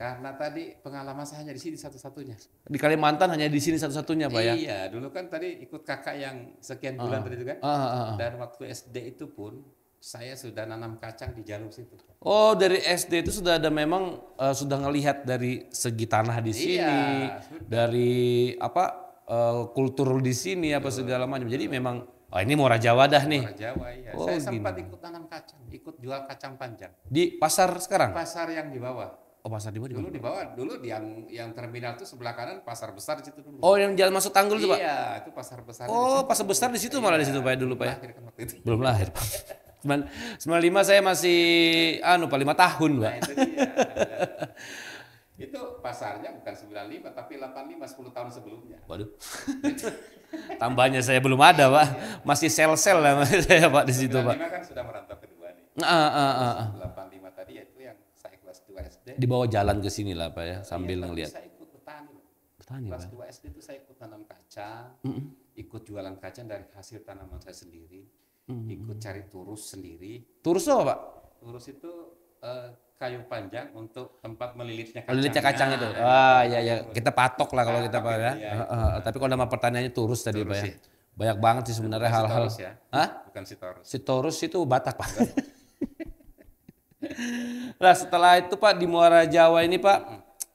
Karena tadi pengalaman saya hanya di sini satu-satunya. Di Kalimantan hanya di sini satu-satunya Pak ya. Iya, dulu kan tadi ikut kakak yang sekian bulan tadi itu kan. Dan waktu SD itu pun saya sudah nanam kacang di jalur situ. Oh, dari SD itu sudah ada memang sudah ngelihat dari segi tanah di sini, sudah. dari kultur di sini apa segala macam. Jadi memang ini Muara Jawa dah nih. Orang Jawa iya. Oh, Saya sempat ikut nanam kacang, ikut jual kacang panjang. Di pasar sekarang? Pasar yang di bawah. Oh, pasar di mana? Dulu di bawah, dulu yang terminal tuh sebelah kanan pasar besar di situ dulu. Oh, yang jalan masuk Tanggul itu Pak? Iya, itu pasar besar. Oh, pasar besar di situ malah di situ Pak dulu Pak ya. Lahir kan waktu itu. Belum lahir Pak. 95 saya masih Pak 5 tahun Pak. Nah, itu dia. Itu pasarnya bukan 95 tapi 85 10 tahun sebelumnya. Waduh. Tambahnya saya belum ada Pak. Masih sel-sel lah saya Pak di situ Pak. 95 kan sudah merantau kedua nih. 85 tadi ya itu yang saya kelas 2 SD. Di bawah jalan ke sini lah Pak ya sambil Iya, tapi ngelihat. saya ikut petani. Petani Kelas Pak. 2 SD itu saya ikut tanam kacang, ikut jualan kacang dari hasil tanaman saya sendiri, ikut cari turus sendiri. Turus apa Pak? Turus itu kayu panjang untuk tempat melilitnya kacang. Melilitnya kacang itu. Nah, Ya kita patok lah kalau kita Pak ya. iya, Tapi kalau nama pertaniannya turus tadi Pak ya. Turus, Banyak banget sih sebenarnya Bukan hal-hal. Sitorus ya. Hah? Bukan Sitorus. Si Torus itu Batak Pak. Nah setelah itu Pak di Muara Jawa ini Pak,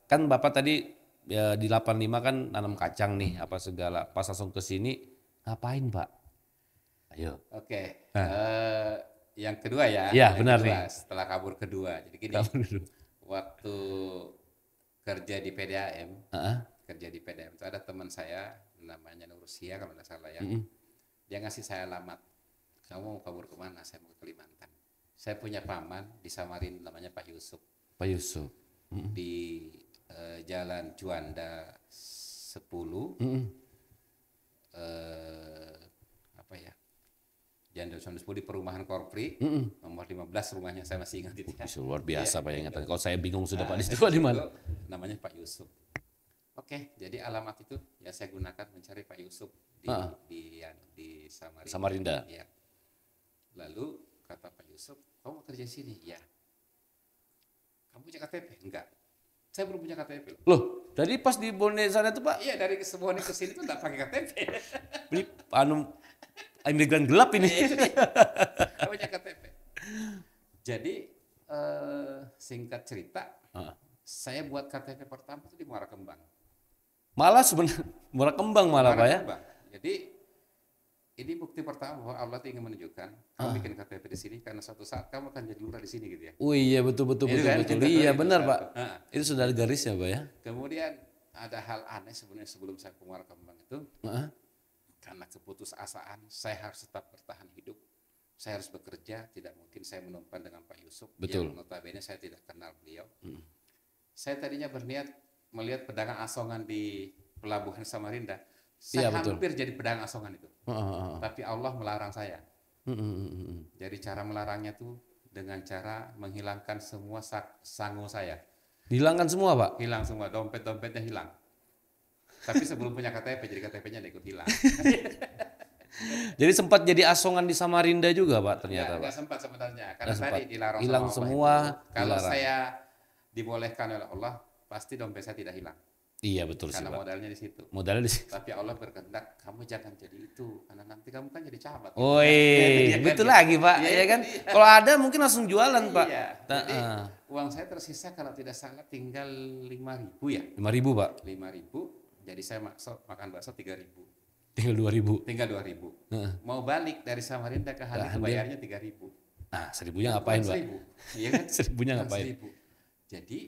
kan Bapak tadi ya, di 85 kan nanam kacang nih apa segala. Pas langsung ke sini ngapain Pak? Ayo. Oke. Yang kedua ya. Iya, yang benar kedua, nih. Setelah kabur kedua. Jadi gini, waktu kerja di PDAM, itu ada teman saya namanya Nurusia kalau nggak salah ya. Dia ngasih saya alamat. Kamu mau kabur kemana? Saya mau ke Kalimantan. Saya punya paman di Samarinda namanya Pak Yusuf. Pak Yusuf. Di Jalan Juanda 10. Apa ya? Jalan Juanda 10 di perumahan Korpri. Nomor 15 rumahnya saya masih ingat itu ya. Luar biasa Pak yang ingatan. Kalau saya bingung sudah Pak di situ Itu di mana? namanya Pak Yusuf. Oke, jadi alamat itu ya saya gunakan mencari Pak Yusuf di Samarinda. Samarinda. Ya. Lalu kata Pak Yusuf, kamu mau kerja di sini? Ya. Kamu punya KTP? Enggak. Saya belum punya KTP. Loh, jadi pas di Bone sana tuh Pak, Iya, dari Kesemuanya ke sini tuh enggak pakai KTP. beli imigran gelap ini. Kamu punya KTP. Jadi singkat cerita, saya buat KTP pertama itu di Muara Kembang. Malah sebenarnya Muara Kembang malah Pak ya. Kembang. Jadi ini bukti pertama bahwa Allah ingin menunjukkan kamu bikin KTP di sini karena suatu saat kamu akan jadi lurah di sini gitu ya. Oh iya betul betul Itu betul kan, betul. itu Iya itu benar satu. Pak. Nah, Itu sudah ada garisnya Pak ya. kemudian ada hal aneh sebenarnya sebelum saya ke Muara Kembang itu, Heeh. karena keputusasaan saya harus tetap bertahan hidup. Saya harus bekerja, tidak mungkin saya menumpan dengan Pak Yusuf. Betul. Yang notabene saya tidak kenal beliau. Saya tadinya berniat melihat pedagang asongan di pelabuhan Samarinda. Saya Iya, betul. hampir jadi pedagang asongan itu. Heeh, heeh. Tapi Allah melarang saya. Heeh. Jadi cara melarangnya tuh dengan cara menghilangkan semua sangu saya. Dihilangkan semua Pak. Hilang semua, dompet-dompetnya hilang. Tapi sebelum punya KTP, jadi KTP-nya ikut hilang. Jadi sempat jadi asongan di Samarinda juga Pak ternyata Pak. Nggak sempat sebenarnya, karena Nggak sempat. tadi dilarang Hilang sama Allah semua, itu. Kalau dilarang. saya dibolehkan oleh Allah, pasti dompet saya tidak hilang. Iya betul sih Karena Pak. modalnya di situ. Modalnya di situ. Tapi Allah berkehendak, kamu jangan jadi itu, karena nanti kamu kan jadi camat. Woi, Iya, betul kan? lagi Pak, Iya, ya itu kan? dia. Kalau ada mungkin langsung jualan Pak. Iya. Jadi Heeh. uang saya tersisa kalau tidak salah tinggal 5.000 ya. 5.000 Pak, 5.000. Jadi saya makan bakso 3.000. tinggal 2.000. Tinggal 2.000. Heeh. Mau balik dari Samarinda ke Halim Halim. bayarnya 3.000. Nah, 1.000-nya ngapain Pak? 1.000. Iya kan? 1.000-nya Bukan ngapain? 1.000. Jadi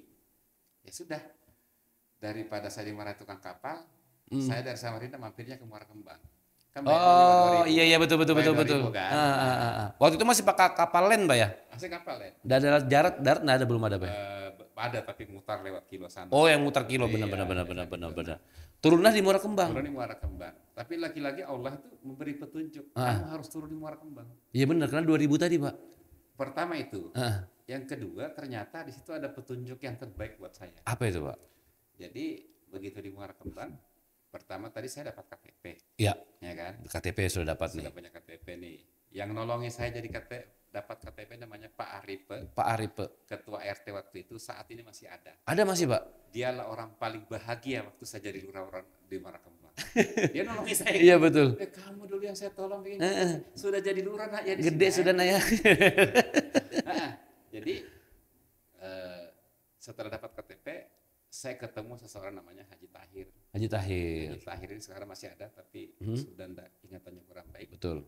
ya sudah, daripada saya dimarahi tukang kapal, saya dari Samarinda mampirnya ke Muara Kembang. Kan bayarnya Oh 2.000. iya iya betul betul Bayar betul betul. 2.000 kan? Waktu itu masih pakai kapal lain Pak ya? Masih kapal ya? Darat darat darat nggak ada, belum ada Pak? Ada tapi mutar lewat kilo sana. Oh yang muter kilo benar Iya, benar benar benar benar. Turunlah di Muara Kembang. Turun di Muara Kembang. Tapi lagi-lagi Allah itu memberi petunjuk. Kamu harus turun di Muara Kembang. Iya benar karena 2.000 tadi Pak. Pertama itu. Heeh. Yang kedua ternyata di situ ada petunjuk yang terbaik buat saya. Apa itu Pak? Jadi begitu di Muara Kembang, pertama tadi saya dapat KTP, Ya ya kan? KTP sudah dapat Sudah nih. punya KTP nih. Yang nolongin saya jadi dapat KTP namanya Pak Arife, Pak Arife. ketua RT waktu itu, saat ini masih ada. Ada masih Pak? Dialah orang paling bahagia waktu saya jadi lurah orang di Muara Kembang. Dia nolongin saya. Iya betul. Kamu dulu yang saya tolong bikin sudah jadi lurah nak ya di Gede sini, sudah Naya. Jadi setelah dapat KTP, saya ketemu seseorang namanya Haji Tahir. Haji Tahir. Haji Tahir ini sekarang masih ada tapi sudah enggak, ingatannya kurang baik. Betul.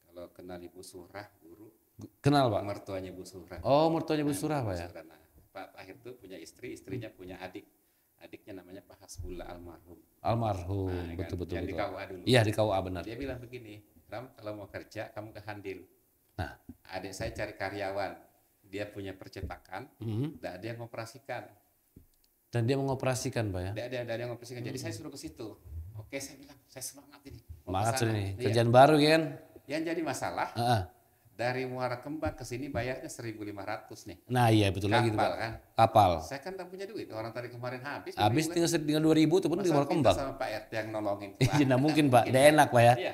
Kalau kenal Ibu Surah, guru, Kenal Pak? mertuanya Ibu Surah. Oh mertuanya Bu Surah Pak ya? Surah. Nah, Pak Tahir itu punya istri, istrinya punya adik. Adiknya namanya Pak Hasbullah almarhum. Almarhum. Nah, Betul kan, betul yang di betul. KUA dulu. Iya di KUA benar. Dia bilang begini, Ram, kalau mau kerja kamu ke Handil. Nah. Adik saya cari karyawan, dia punya percetakan, tidak ada yang mengoperasikan. Dan dia mengoperasikan Pak ya? Tidak ada yang mengoperasikan. Jadi saya suruh ke situ. Oke, saya bilang, saya semangat ini. Mau Semangat ke sudah sana. nih. Iya. Kerjaan baru kan? Yang jadi masalah, Heeh. dari Muara Kembang ke sini bayarnya 1.500 nih. Nah iya betul lagi tuh Kapal Pak. kan. Kapal. Saya kan tak punya duit. Orang tadi kemarin habis. Habis tinggal 2.000 itu pun di Muara Kembang. sama Pak RT yang nolongin. Iya nah, mungkin Pak. Dia enak Pak ya? Iya.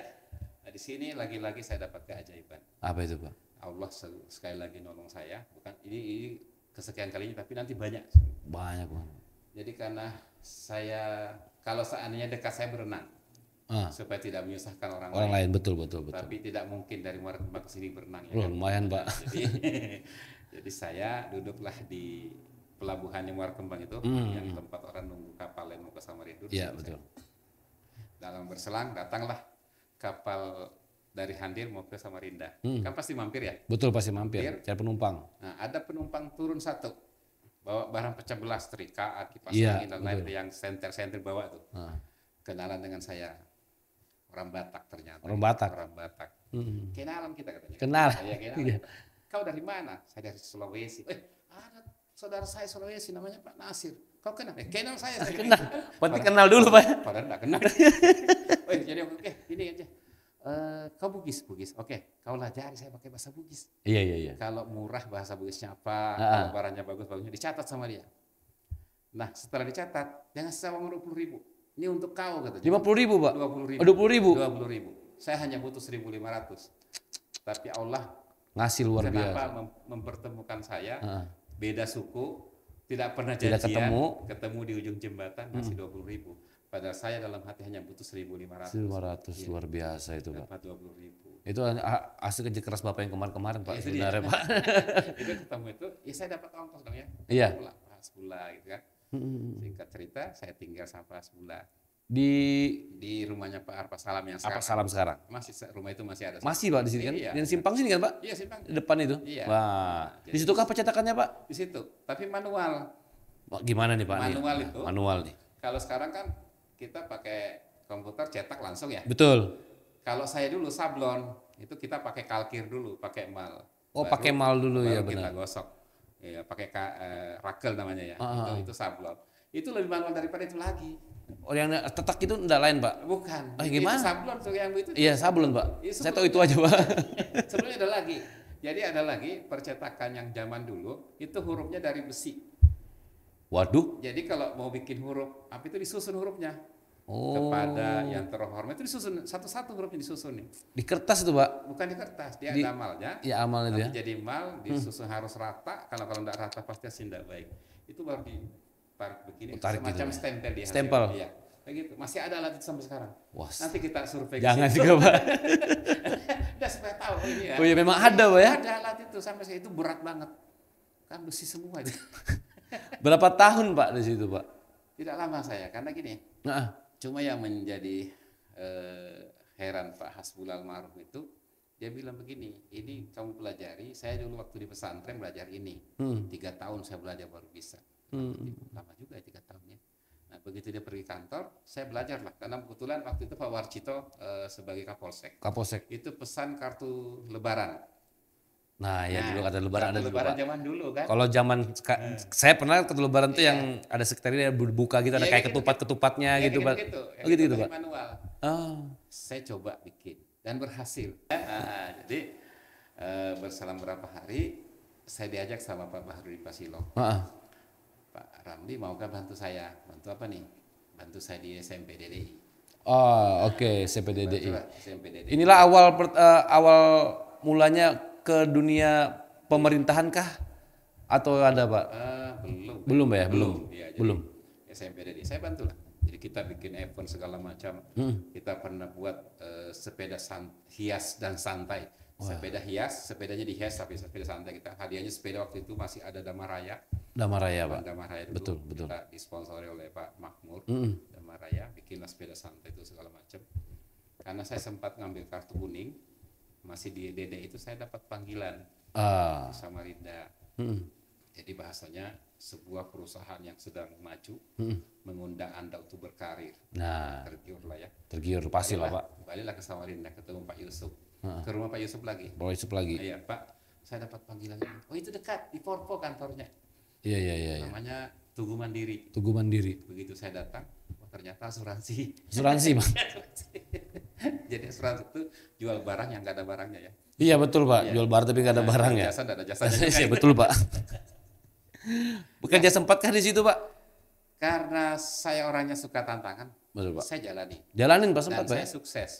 Nah, di sini lagi-lagi saya dapat keajaiban. Apa itu Pak? Allah sekali lagi nolong saya. Bukan ini kesekian kalinya, tapi nanti banyak. Banyak Pak. Jadi karena saya, kalau seandainya dekat saya berenang, supaya tidak menyusahkan orang Orang lain. lain betul betul betul. Tapi tidak mungkin dari Muara Kembang ke sini berenang ya. Loh, Kan? lumayan Pak. Jadi saya duduklah di pelabuhannya Muara Kembang itu, yang tempat orang nunggu kapal yang mau ke Samarinda. Iya betul. Dalam berselang datanglah kapal dari Handil mau ke Samarinda. Kan pasti mampir ya. Betul pasti mampir. Cari penumpang. Nah, ada penumpang turun satu, bawa barang pecah belah, setrika, kipas Iya, angin dan lain yang senter-senter bawa tuh. Nah. Kenalan dengan saya, orang Batak ternyata. Orang Batak. Orang Batak. Kenalan kita katanya. Kenal. Iya, kenalan. Kau dari mana? Saya dari Sulawesi. Ada saudara saya Sulawesi namanya Pak Nasir. Kau kenal? Kenal saya. Kenal. Berarti kenal dulu Pak. Padahal enggak kenal. Jadi oke, ini aja. Kau Bugis. Oke, kau lajari saya pakai bahasa Bugis. Iya. Kalau murah bahasa Bugisnya apa, kalau barangnya bagusnya dicatat sama dia. Nah, setelah dicatat, jangan sama 20.000. Ini untuk kau katanya. 50.000 Pak. 20.000. 20.000. 20.000. Saya hanya butuh 1.500. Tapi Allah Ngasih luar biasa. kenapa mempertemukan saya, beda suku, tidak pernah Tidak janjian, ketemu. ketemu di ujung jembatan, ngasih 20.000. Padahal saya dalam hati hanya butuh 1.500. 1.500 luar biasa itu Pak. Dapat 20.000. Itu hasil kerja keras Bapak yang kemarin-kemarin Pak Itu sebenarnya dia. Pak. Itu ketemu itu, ya saya dapat ongkos dong ya. Iya. Sebulan gitu kan. Singkat cerita, saya tinggal sama sebulan. Di rumahnya Pak Arpa Salam yang apa sekarang. Salam sekarang? Masih rumah itu masih ada. Masih Pak di sini kan? Iya. Yang simpang sini kan Pak? Iya, simpang. Di depan itu? Iya. Wah, Nah, di jadi situ kah pencetakannya Pak? di situ. Tapi manual. Wah, gimana nih Pak? Manual itu. Manual nih. Kalau sekarang kan kita pakai komputer cetak langsung ya. Betul. Kalau saya dulu sablon, itu kita pakai kalkir dulu, pakai mal. Oh, pakai mal dulu ya, baru kita benar. gosok. Ya, pakai rakel namanya ya. Itu sablon. Itu lebih manual daripada itu lagi. Oh, yang tetak itu enggak lain Pak? Bukan. Gimana? Itu sablon tuh yang itu. Iya, sablon Pak. Iya, Saya tahu itu aja Pak. Sebelumnya ada lagi. Jadi ada lagi percetakan yang zaman dulu itu hurufnya dari besi. Waduh. Jadi kalau mau bikin huruf apa itu disusun hurufnya. Oh. Kepada yang terhormat itu disusun satu-satu hurufnya disusun nih. Di kertas itu Pak? Bukan di kertas, dia ada malnya. Ya amal itu ya. Jadi mal disusun harus rata. Kalau enggak rata pasti tidak baik. Itu baru di begini Tarik semacam gitu, stempel dia. Stempel. Iya. Begitu. Masih ada alat itu sampai sekarang. Wah. Nanti kita survei. Jangan ke situ. juga Pak. Udah supaya tahu ini ya. Oh iya memang ada Pak ya? Ada alat itu sampai itu berat banget. Kan besi semua itu. Berapa tahun Pak di situ Pak? Tidak lama saya karena gini. Nah. Cuma yang menjadi heran Pak Hasbul Almarhum itu dia bilang begini, ini kamu pelajari, saya dulu waktu di pesantren belajar ini, 3 tahun saya belajar baru bisa. Lama juga ya 3 tahunnya. Nah begitu dia pergi kantor, saya belajar lah, karena kebetulan waktu itu Pak Warcito sebagai Kapolsek. Kapolsek. Itu pesan kartu lebaran. Nah ya dulu ada lebaran ada dulu lebaran Pak. zaman dulu kan. Kalau zaman saya pernah ke lebaran tuh yang ada sekretariat buka gitu, ada kayak ketupat-ketupatnya gitu Pak. Oh gitu Pak. Manual. Saya coba bikin dan berhasil. Jadi berselang berapa hari saya diajak sama Pak Bahrudin Pasilo. Pak Ramli maukah bantu saya? Bantu apa nih? Bantu saya di SMP DDI. Oh oke, SMP DDI. SMP DDI. Inilah awal mulanya ke dunia pemerintahan kah? Atau ada Pak? Belum ya, belum. Ya, belum. SMP DDI saya bantu lah. Jadi kita bikin event segala macam. Kita pernah buat sepeda hias dan santai. Sepeda hias, sepedanya dihias tapi sepeda santai kita. Hadiahnya sepeda waktu itu masih ada Damaraya. Damaraya Pak. Damaraya dulu. Betul. Kita disponsori oleh Pak Makmur. Damaraya bikinlah sepeda santai itu segala macam. Karena saya sempat ngambil kartu kuning, masih di DD itu saya dapat panggilan sama Rinda. Jadi bahasanya sebuah perusahaan yang sedang maju mengundang Anda untuk berkarir. Nah, tergiur lah ya. Tergiur pasti lah Pak. Baliklah ke Samarinda ketemu Pak Yusuf. Ke rumah Pak Yusuf lagi. Pak Yusuf lagi. Iya Pak, saya dapat panggilan. Oh itu dekat di Porpo kantornya. Iya. Namanya Tugu Mandiri. Tugu Mandiri. Begitu saya datang, ternyata asuransi. Asuransi Pak. Jadi asuransi itu jual barang yang nggak ada barangnya ya. Iya betul Pak, jual barang tapi nggak ada barang ya. Jasa ada jasanya. Iya betul Pak. Bekerja sempatkah di situ Pak? Karena saya orangnya suka tantangan, Betul Pak. saya jalani. Jalanin Pak sempat Dan Pak. saya sukses.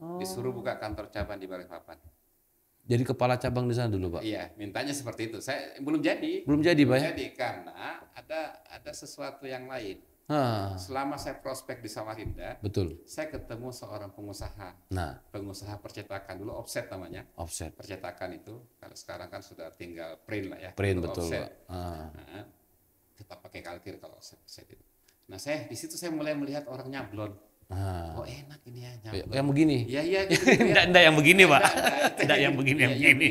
Disuruh buka kantor cabang di Balikpapan. Jadi kepala cabang di sana dulu Pak. Iya, mintanya seperti itu. Saya belum jadi. Belum jadi Pak ya? Jadi karena ada sesuatu yang lain. Selama saya prospek di Samarinda, Betul. saya ketemu seorang pengusaha. Nah, pengusaha percetakan dulu offset namanya. Offset. Percetakan itu kalau sekarang kan sudah tinggal print lah ya. Print Itu betul offset. Pak. Nah, kita pakai kalkir kalau offset itu. Nah, di situ saya mulai melihat orang nyablon. Oh, enak ini ya nyablon. Yang begini. Iya gitu. Enggak yang begini Pak. Enggak yang begini yang begini.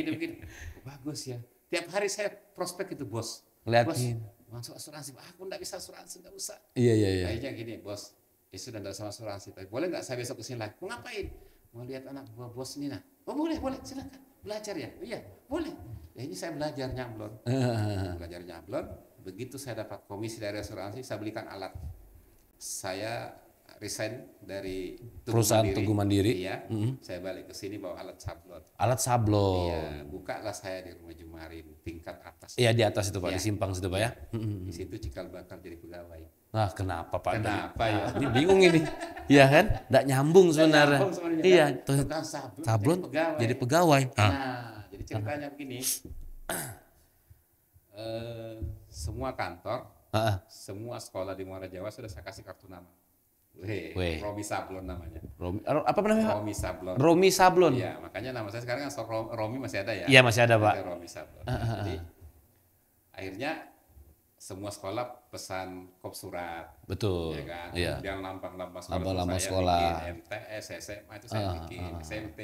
Bagus ya. Tiap hari saya prospek itu bos. Ngeliatin. Masuk asuransi, aku enggak bisa asuransi, enggak usah. Iya. Akhirnya gini, bos, dia sudah enggak sama asuransi, tapi boleh enggak saya besok kesini lagi? Mau ngapain? Mau lihat anak buah bos ini nah. Oh boleh, silakan. Belajar ya? Iya, boleh. Ya ini saya belajar nyablon. Belajar nyablon, begitu saya dapat komisi dari asuransi, saya belikan alat. Saya resign dari perusahaan Tugu Mandiri. Iya, saya balik ke sini bawa alat sablon. Alat sablon. Iya, bukalah saya di rumah Jumarin tingkat atas. Iya di atas itu Pak, Ya. di simpang situ Pak ya. Di situ cikal bakal jadi pegawai. Nah kenapa Pak? Kenapa ya? Ini bingung ini. Iya kan? Nggak nyambung sebenarnya. Iya. Tukang Sablon jadi pegawai. Nah, jadi ceritanya begini. Semua kantor, semua sekolah di Muara Jawa sudah saya kasih kartu nama. Romi Sablon namanya. Apa namanya? Romi Sablon. Romi Sablon. Iya, makanya nama saya sekarang kan Romi masih ada ya. Iya masih ada Pak. Romi Sablon. Jadi akhirnya semua sekolah pesan kop surat, Betul. ya kan. Iya. Kemudian lambang-lambang sekolah Lambang-lambang itu saya sekolah. bikin, MTS, SMA itu saya bikin, SMP,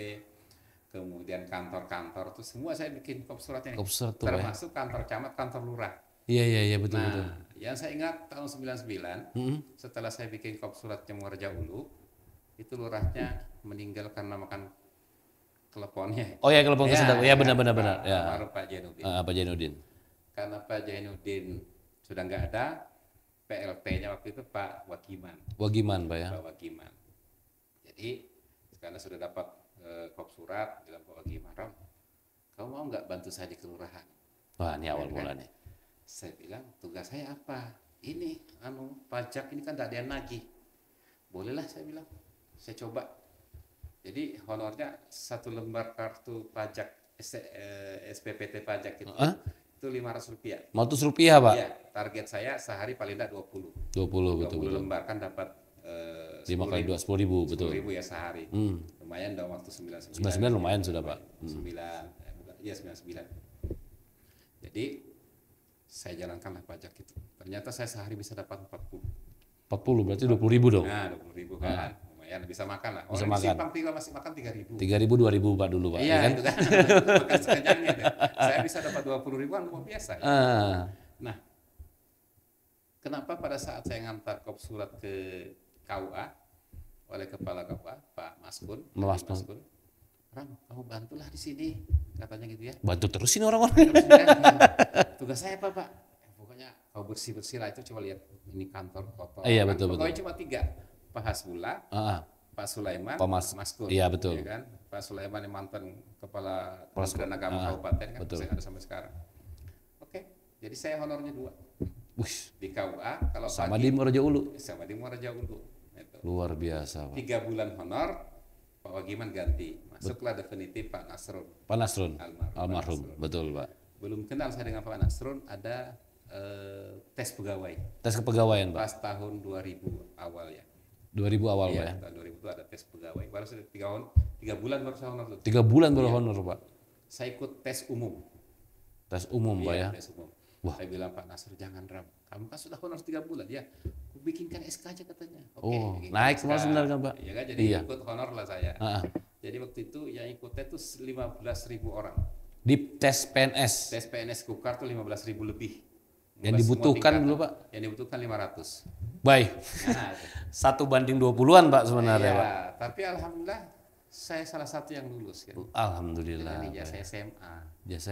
kemudian kantor-kantor itu semua saya bikin kop suratnya, Kop surat tuh, Pak, ya. termasuk kantor camat, kantor lurah. Iya, iya, iya, betul, betul. Nah, yang saya ingat tahun 99, setelah saya bikin kop suratnya Muarja Ulu, itu lurahnya meninggal karena makan teleponnya. Oh ya, kalau Bang sedap. Ya, benar-benar benar. Ya. Almarhum Pak Jainuddin. Pak Jainuddin. Karena Pak Jainuddin sudah nggak ada, PLT-nya waktu itu Pak Wagiman. Wagiman, Pak, ya. Pak Wagiman. Jadi karena sudah dapat kop surat, bilang Pak Wagiman, Ram, kamu mau nggak bantu saya di kelurahan? Wah, ini awal Ya kan? mula nih. Saya bilang, tugas saya apa? Ini, pajak ini kan tak ada yang nagih. Bolehlah saya bilang, saya coba. Jadi honornya satu lembar kartu pajak SPPT pajak itu, itu Rp500. Rp100, Pak. Iya, target saya sehari paling tidak 20. 20, betul, 20 betul. lembar kan dapat 5 kali 2, 10.000, betul. 10.000 ya sehari. Lumayan dalam waktu 99. 99 lumayan sudah, Pak. 9, iya 99. Jadi saya jalankanlah pajak itu. Ternyata saya sehari bisa dapat 40. 40 berarti 20.000 dong. Nah, 20.000 kan. Lumayan bisa makan lah. Bisa Orang makan. di Simpang 3 masih makan 3.000. 3.000, 2.000, Pak, dulu, Pak. Iya, Ya kan? itu kan. Makan sekenyangnya. Saya bisa dapat 20.000 kan luar biasa. Ya. Nah, kenapa pada saat saya ngantar kop surat ke KUA oleh Kepala KUA, Pak Maskun, Maskun, Ram, kamu bantulah di sini, katanya gitu ya. Bantu terus ini orang-orang. Terus bilang, tugas saya apa, Pak? Pokoknya kau bersih-bersih lah, itu coba lihat ini kantor kotor. Iya, Kan betul, pegawai betul. cuma 3, Pak Hasbullah, Pak Sulaiman, Pak Maskun. Iya, betul. Ya kan? Pak Sulaiman yang mantan Kepala Pas- Kementerian Agama Kabupaten kan, betul. saya ada sampai sekarang. Oke, jadi saya honornya 2 Wih, di KUA, kalau sama pagi di Muarja Ulu. sama di Muarja Ulu. Itu. Luar biasa, Pak. 3 bulan honor, Pak Wagiman ganti, masuklah definitif Pak Nasrun. Pak Nasrun. Almarhum. Almarhum, betul, Pak. Belum kenal saya dengan Pak Nasrun, ada tes pegawai Tes kepegawaian, Pak. pas tahun 2000 awal ya. 2000 awal, Pak, Iya, ya. tahun 2000 itu ada tes pegawai. Baru sudah 3 bulan baru saya honor tuh. 3 bulan baru Iya. honor, Pak. Saya ikut tes umum. Tes umum, Pak, ya. Iya, tes umum. Wah. Saya bilang Pak Nasrun, jangan Ram, kamu kan sudah honor 3 bulan ya. Aku bikinkan SK aja katanya. Oh, bikinkan naik SK. semua sebenarnya kan, Pak? Iya kan, jadi Iya. ikut honor lah saya. Ah, ah. Jadi waktu itu yang ikutnya tuh 15.000 orang. Di tes PNS. Tes PNS Kukar tuh 15.000 lebih. Yang Mulai semua dibutuhkan tingkatan. dulu, Pak? Yang dibutuhkan 500. Baik. Nah, 1:20-an, Pak, sebenarnya, iya, Pak. tapi alhamdulillah saya salah satu yang lulus kan. Alhamdulillah. Dengan Pak, ijazah ya. SMA. Jasa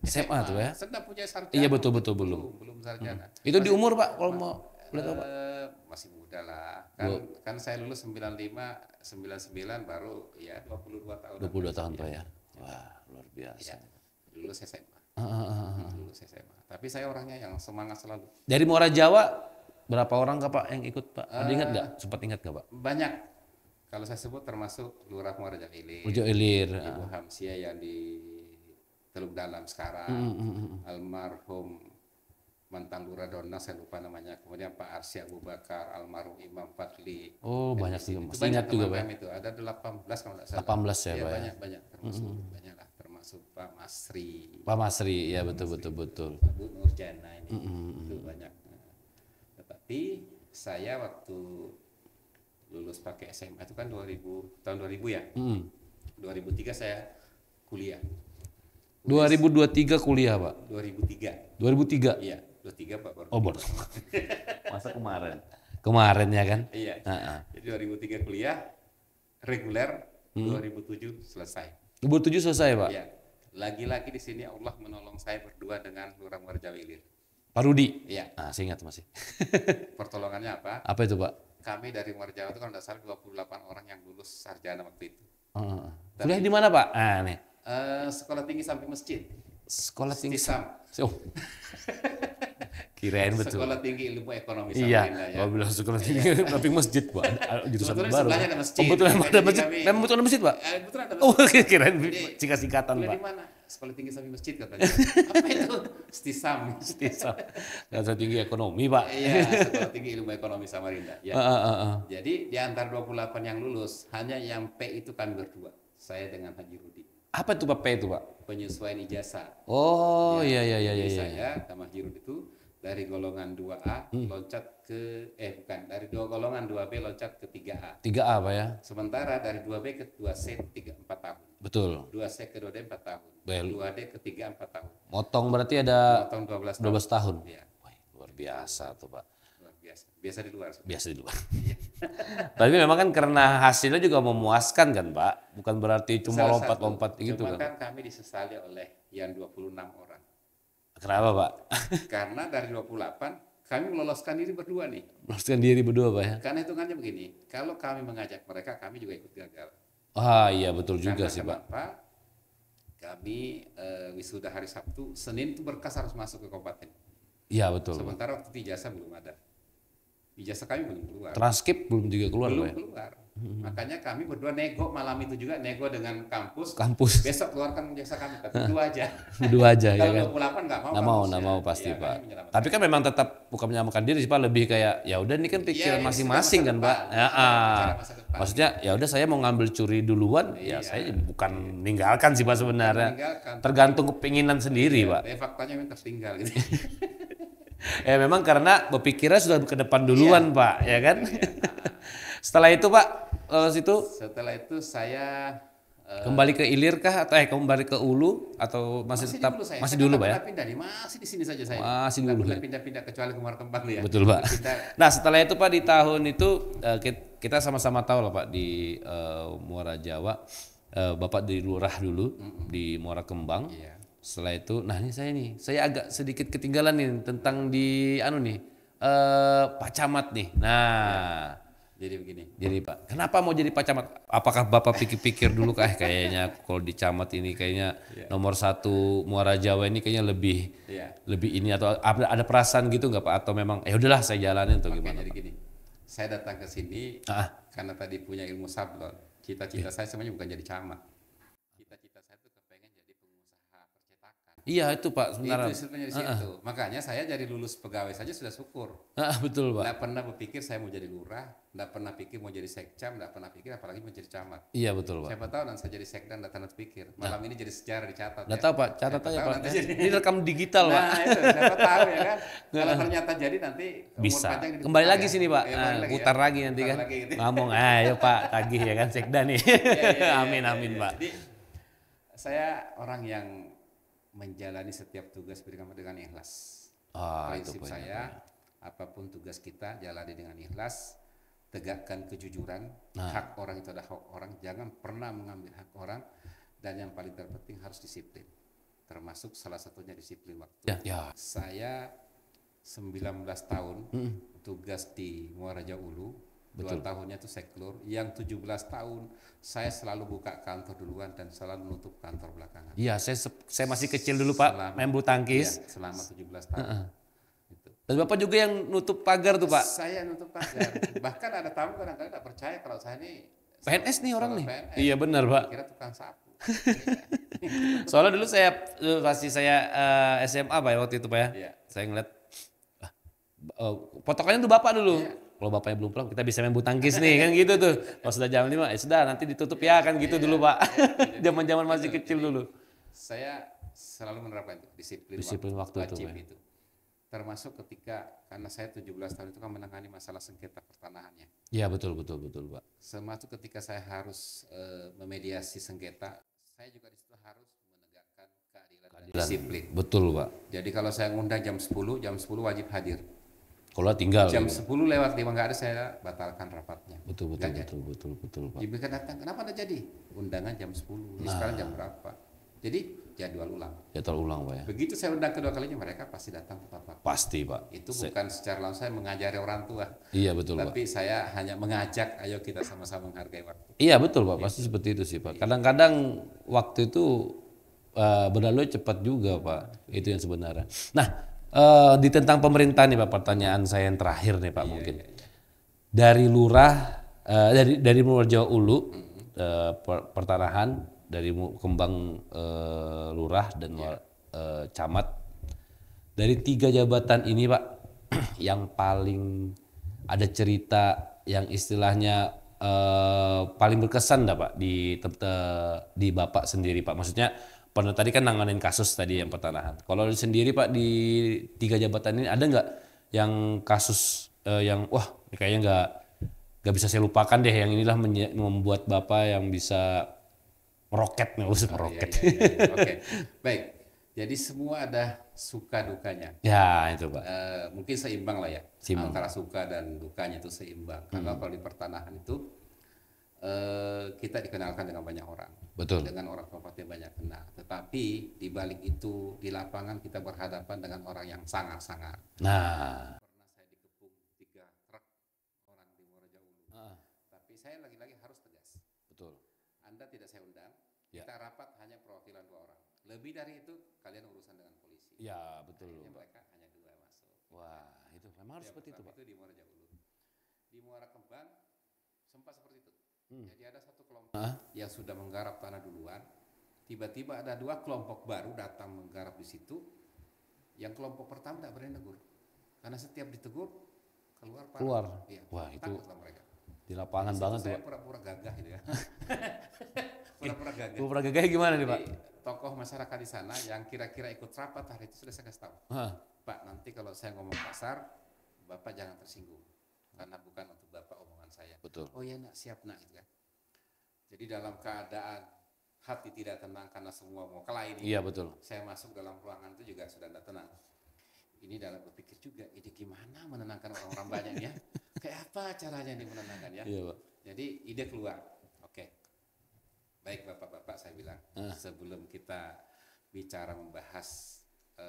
SMA tuh, ya. Sedang punya sarjana. Iya, betul, betul, belum. Belum sarjana. Itu di umur, Pak, kalau mau boleh tahu, Pak? Masih muda lah. Kan saya lulus 95, 99 baru ya 22 tahun. 22 tahun, Pak, ya. Wah, luar biasa. Ya, lulus SMA. Ah. Lulus SMA. Tapi saya orangnya yang semangat selalu. Dari Muara Jawa berapa orang Kak, Pak, yang ikut, Pak? Ada ingat nggak? Sempat ingat nggak, Pak? Banyak. Kalau saya sebut termasuk Lurah Muarja Ilir, Rejo Ilir. Ibu Hamsia yang di Teluk Dalam sekarang, almarhum mantan Lurah Dona, saya lupa namanya. Kemudian Pak Arsy Abu Bakar, almarhum Imam Fadli. Oh, banyak Itu juga. Masih banyak ingat juga, teman Pak. kami itu. Ada 18 kalau nggak salah. 18 ya, Iya, Pak, ya. banyak termasuk banyak lah, termasuk Pak Masri, Pak Masri, ya betul. Pak Bu Nurjana ini itu banyak. Nah, tetapi saya waktu lulus pakai SMA itu kan tahun 2000 ya. 2003 saya kuliah. 2023 kuliah, Pak. 2003. 2003. Iya, 23 Pak baru. Oh, baru. Masa kemarin? Kemarin ya kan? Iya. Heeh. Jadi 2003 kuliah reguler, 2007 selesai. 2007 selesai, Pak. Iya. Lagi-lagi di sini Allah menolong saya berdua dengan Lurah Muarja Ilir. Pak Rudi. Iya. Ah, saya ingat masih. Pertolongannya apa? Apa itu, Pak? Kami dari Muarja itu kalau tidak salah 28 orang yang lulus sarjana waktu itu. Heeh. Kuliah di mana, Pak? Ah, nih. Sekolah tinggi samping masjid. Sekolah tinggi. Stisam. Oh. Kirain betul. Sekolah tinggi ilmu ekonomi Iya, Samarinda ya. kalau bilang sekolah tinggi tapi masjid, Pak. Ada jurusan Kebetulan baru. sebelahnya ada masjid. Oh, betul ada Jadi masjid. kami- Memang betul ada masjid, Pak. Betul ada Oh, masjid. kirain Jadi, singkat-singkatan, kuliah Pak. di mana? Sekolah tinggi samping masjid katanya. Apa itu? Stisam. Desa. Sekolah tinggi ekonomi, Pak. Iya, sekolah tinggi ilmu ekonomi Samarinda. Ya. Jadi di antara 28 yang lulus, hanya yang P itu kami berdua. Saya dengan Haji Rudi. Apa itu Pak P itu, Pak? Penyesuaian ijazah. Oh, iya. Jadi saya sama Haji Rudi itu dari golongan 2A loncat ke bukan, dari golongan 2B loncat ke 3A. 3A Pak ya. Sementara dari 2B ke 2C 4 tahun. Betul. 2C ke 2D 4 tahun. Bel. 2D ke 3 4 tahun. Motong berarti ada Motong 12 tahun. Iya. Wah, luar biasa tuh Pak. Luar biasa. Biasa di luar. Biasa di luar. Tapi memang kan karena hasilnya juga memuaskan kan Pak. Bukan berarti cuma lompat-lompat gitu cuma kan. kami disesali oleh yang 26 orang. Kenapa Pak? Karena dari 28 kami meloloskan diri berdua nih. Meloloskan diri berdua Pak ya. Karena hitungannya begini, kalau kami mengajak mereka, kami juga ikut gagal. Ah iya betul juga Karena sih Pak. kenapa? Kami wisuda hari Sabtu, Senin itu berkas harus masuk ke kabupaten. Iya betul. Sementara waktu itu ijazah belum ada. Ijazah kami belum keluar. Transkrip belum juga keluar Belum Pak ya? keluar. Makanya kami berdua nego malam itu juga, nego dengan kampus. Besok keluarkan ijazah kami, tapi dua aja. Dua aja ya kan. Kalau 28 nggak mau pasti ya, Pak. Tapi kan memang tetap bukan menyamakan diri sih Pak, lebih kayak ya udah ini kan pikiran masing-masing kan Pak. Maksudnya ya udah saya mau ngambil curi duluan, ya saya bukan meninggalkan sih Pak sebenarnya. Tergantung kepinginan sendiri Pak. Faktanya memang tertinggal gitu. Memang karena berpikirnya sudah ke depan duluan Pak, ya kan? Setelah itu Pak, Setelah itu saya kembali ke Ilir kah atau kembali ke Ulu atau masih tetap masih dulu Pak ya? Pindah nih, masih di sini saja saya. Masih dulu ya. Pindah-pindah kecuali ke Muara Kembang ya. Betul Pak. Nah setelah itu Pak di tahun itu kita sama-sama tahu lah Pak di Muara Jawa, Bapak di Lurah dulu di Muara Kembang. Iya. Setelah itu, nah ini saya agak sedikit ketinggalan nih tentang di Pak Camat nih. Nah, jadi begini. Jadi Pak, kenapa mau jadi Pak Camat? Apakah Bapak pikir-pikir dulu kayaknya kalau di Camat ini kayaknya nomor 1 Muara Jawa ini kayaknya lebih ini atau ada perasaan gitu nggak Pak? Atau memang ya udahlah saya jalanin atau gimana? Jadi gini, saya datang ke sini karena tadi punya ilmu sablon. Cita-cita saya sebenarnya bukan jadi camat. Cita-cita saya tuh kepengen jadi pengusaha percetakan. Iya itu Pak sebenarnya. Itu sebenarnya di situ. Makanya saya dari lulus pegawai saja sudah syukur. Betul Pak. Nggak pernah berpikir saya mau jadi lurah, nggak pernah pikir mau jadi sekcam, nggak pernah pikir apalagi mau jadi camat. Iya betul Pak. Siapa tahu nanti saya jadi sekda nggak pernah pikir. Malam ini jadi sejarah dicatat. Nggak tahu Pak, catat aja Pak. Ini rekam digital Pak. Nah itu siapa tahu ya kan. Kalau ternyata jadi nanti bisa. Kembali lagi sini Pak. Putar lagi nanti kan. Ngomong ayo Pak tagih ya kan sekda nih. Amin Pak. Jadi saya orang yang menjalani setiap tugas dengan ikhlas. Prinsip saya, apapun tugas kita jalani dengan ikhlas, tegakkan kejujuran. Hak orang itu adalah hak orang, jangan pernah mengambil hak orang, dan yang paling terpenting harus disiplin. Termasuk salah satunya disiplin waktu. Saya 19 tahun tugas di Muara Jawa Ulu. 2 tahunnya itu seklur, yang 17 tahun saya selalu buka kantor duluan dan selalu menutup kantor belakangan. Iya, saya masih kecil dulu Pak, main bulu tangkis. Iya, selama 17 tahun. Dan Bapak juga yang nutup pagar tuh Pak? Saya nutup pagar. Bahkan ada tamu kadang-kadang tidak percaya kalau saya ini PNS nih orang nih. PNS. Iya benar Pak. Kira tukang sapu. Soalnya dulu pasti saya SMA Pak waktu itu Pak ya. Iya. Saya ngeliat potokannya tuh Bapak dulu. Iya. Kalau bapaknya belum pulang kita bisa main bulu tangkis nih kan gitu tuh. Kalau sudah jam 5 sudah nanti ditutup ya kan gitu dulu Pak. Zaman-zaman masih kecil dulu. Saya selalu menerapkan disiplin waktu itu. Termasuk ketika karena saya 17 tahun itu kan menangani masalah sengketa pertanahannya. Iya betul Pak. Termasuk ketika saya harus memediasi sengketa, saya juga di situ harus menegakkan keadilan dan disiplin. Betul Pak. Jadi kalau saya ngundang jam 10 wajib hadir. Kalau tinggal jam 10 lewat 5 nggak ada, saya batalkan rapatnya. Betul Pak. Ibu kan datang, kenapa nggak jadi? Undangan jam 10, sekarang jam berapa? Jadi jadwal ulang Pak ya. Begitu saya undang kedua kalinya mereka pasti datang tepat waktu. Pasti Pak. Itu bukan secara langsung saya mengajari orang tua. Iya betul Pak. Tapi saya hanya mengajak, ayo kita sama-sama menghargai waktu. Iya betul Pak, pasti seperti itu sih Pak. Kadang-kadang waktu itu berlalu cepat juga Pak. Itu yang sebenarnya. Nah. Di tentang pemerintah nih Pak, pertanyaan saya yang terakhir nih Pak mungkin. Dari lurah, dari Muara Jawa Ulu, pertanahan, dari Kembang lurah dan camat. Dari 3 jabatan ini Pak, yang paling ada cerita yang istilahnya paling berkesan dah Pak di Bapak sendiri Pak. Maksudnya pernah tadi kan nanganin kasus tadi yang pertanahan. Kalau sendiri Pak di 3 jabatan ini ada nggak yang kasus yang wah kayaknya nggak bisa saya lupakan deh, yang inilah membuat Bapak yang bisa meroket nih, usah meroket. Oke, baik. Jadi semua ada suka dukanya. Ya itu Pak. Mungkin seimbang lah ya. Seimbang. Antara suka dan dukanya itu seimbang. Karena kalau di pertanahan itu kita dikenalkan dengan banyak orang. Betul. Dengan orang tempatnya banyak kenal. Tetapi di balik itu di lapangan kita berhadapan dengan orang yang sangar-sangar. Nah, Pernah saya dikepung 3 truk orang di Muaraja Ulu. Tapi saya lagi-lagi harus tegas. betul. Anda tidak saya undang. Ya. Kita rapat hanya perwakilan 2 orang. Lebih dari itu kalian urusan dengan polisi. Ya betul. Akhirnya Pak. mereka hanya 2 masuk. Wah itu memang harus seperti itu Pak. Itu di Muaraja Ulu. Di Muara Kembang sempat seperti itu. Jadi ada satu kelompok yang sudah menggarap tanah duluan. Tiba-tiba ada 2 kelompok baru datang menggarap di situ. Yang kelompok pertama tidak berani negur. Karena setiap ditegur keluar. Iya, Wah itu takutlah mereka. di lapangan banget tuh Saya Pak. pura-pura gagah gitu ya. Pura-pura gagah. Pura gagahnya gimana nih Pak? Jadi, tokoh masyarakat di sana yang kira-kira ikut rapat hari itu sudah saya kasih tahu. Pak, nanti kalau saya ngomong kasar, Bapak jangan tersinggung. Karena bukan untuk Bapak omongan saya. Betul. Oh iya nak, siap nak gitu kan. Jadi dalam keadaan hati tidak tenang karena semua mau kelahi ini. Iya betul. Saya masuk dalam ruangan itu juga sudah tidak tenang. Ini dalam berpikir juga, ini gimana menenangkan orang-orang banyak ya? Kayak apa caranya ini menenangkan ya? Iya Pak. Jadi ide keluar. Oke. Baik Bapak-bapak saya bilang, sebelum kita bicara membahas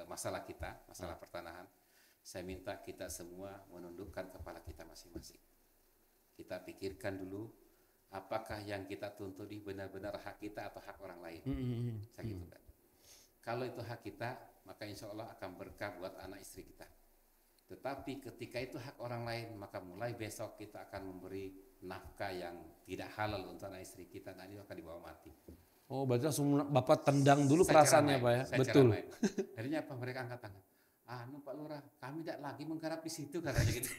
masalah kita, masalah pertanahan, saya minta kita semua menundukkan kepala kita masing-masing. Kita pikirkan dulu apakah yang kita tuntut ini benar-benar hak kita atau hak orang lain. Saya gitu kan. Kalau itu hak kita, maka insya Allah akan berkah buat anak istri kita. Tetapi ketika itu hak orang lain, maka mulai besok kita akan memberi nafkah yang tidak halal untuk anak istri kita, dan itu akan dibawa mati. Oh berarti langsung Bapak tendang dulu Saya perasaannya ceramai, Pak ya? saya Betul. ceramai. Akhirnya apa? Mereka angkat tangan. Pak Lurah, kami tidak lagi menggarap di situ katanya gitu.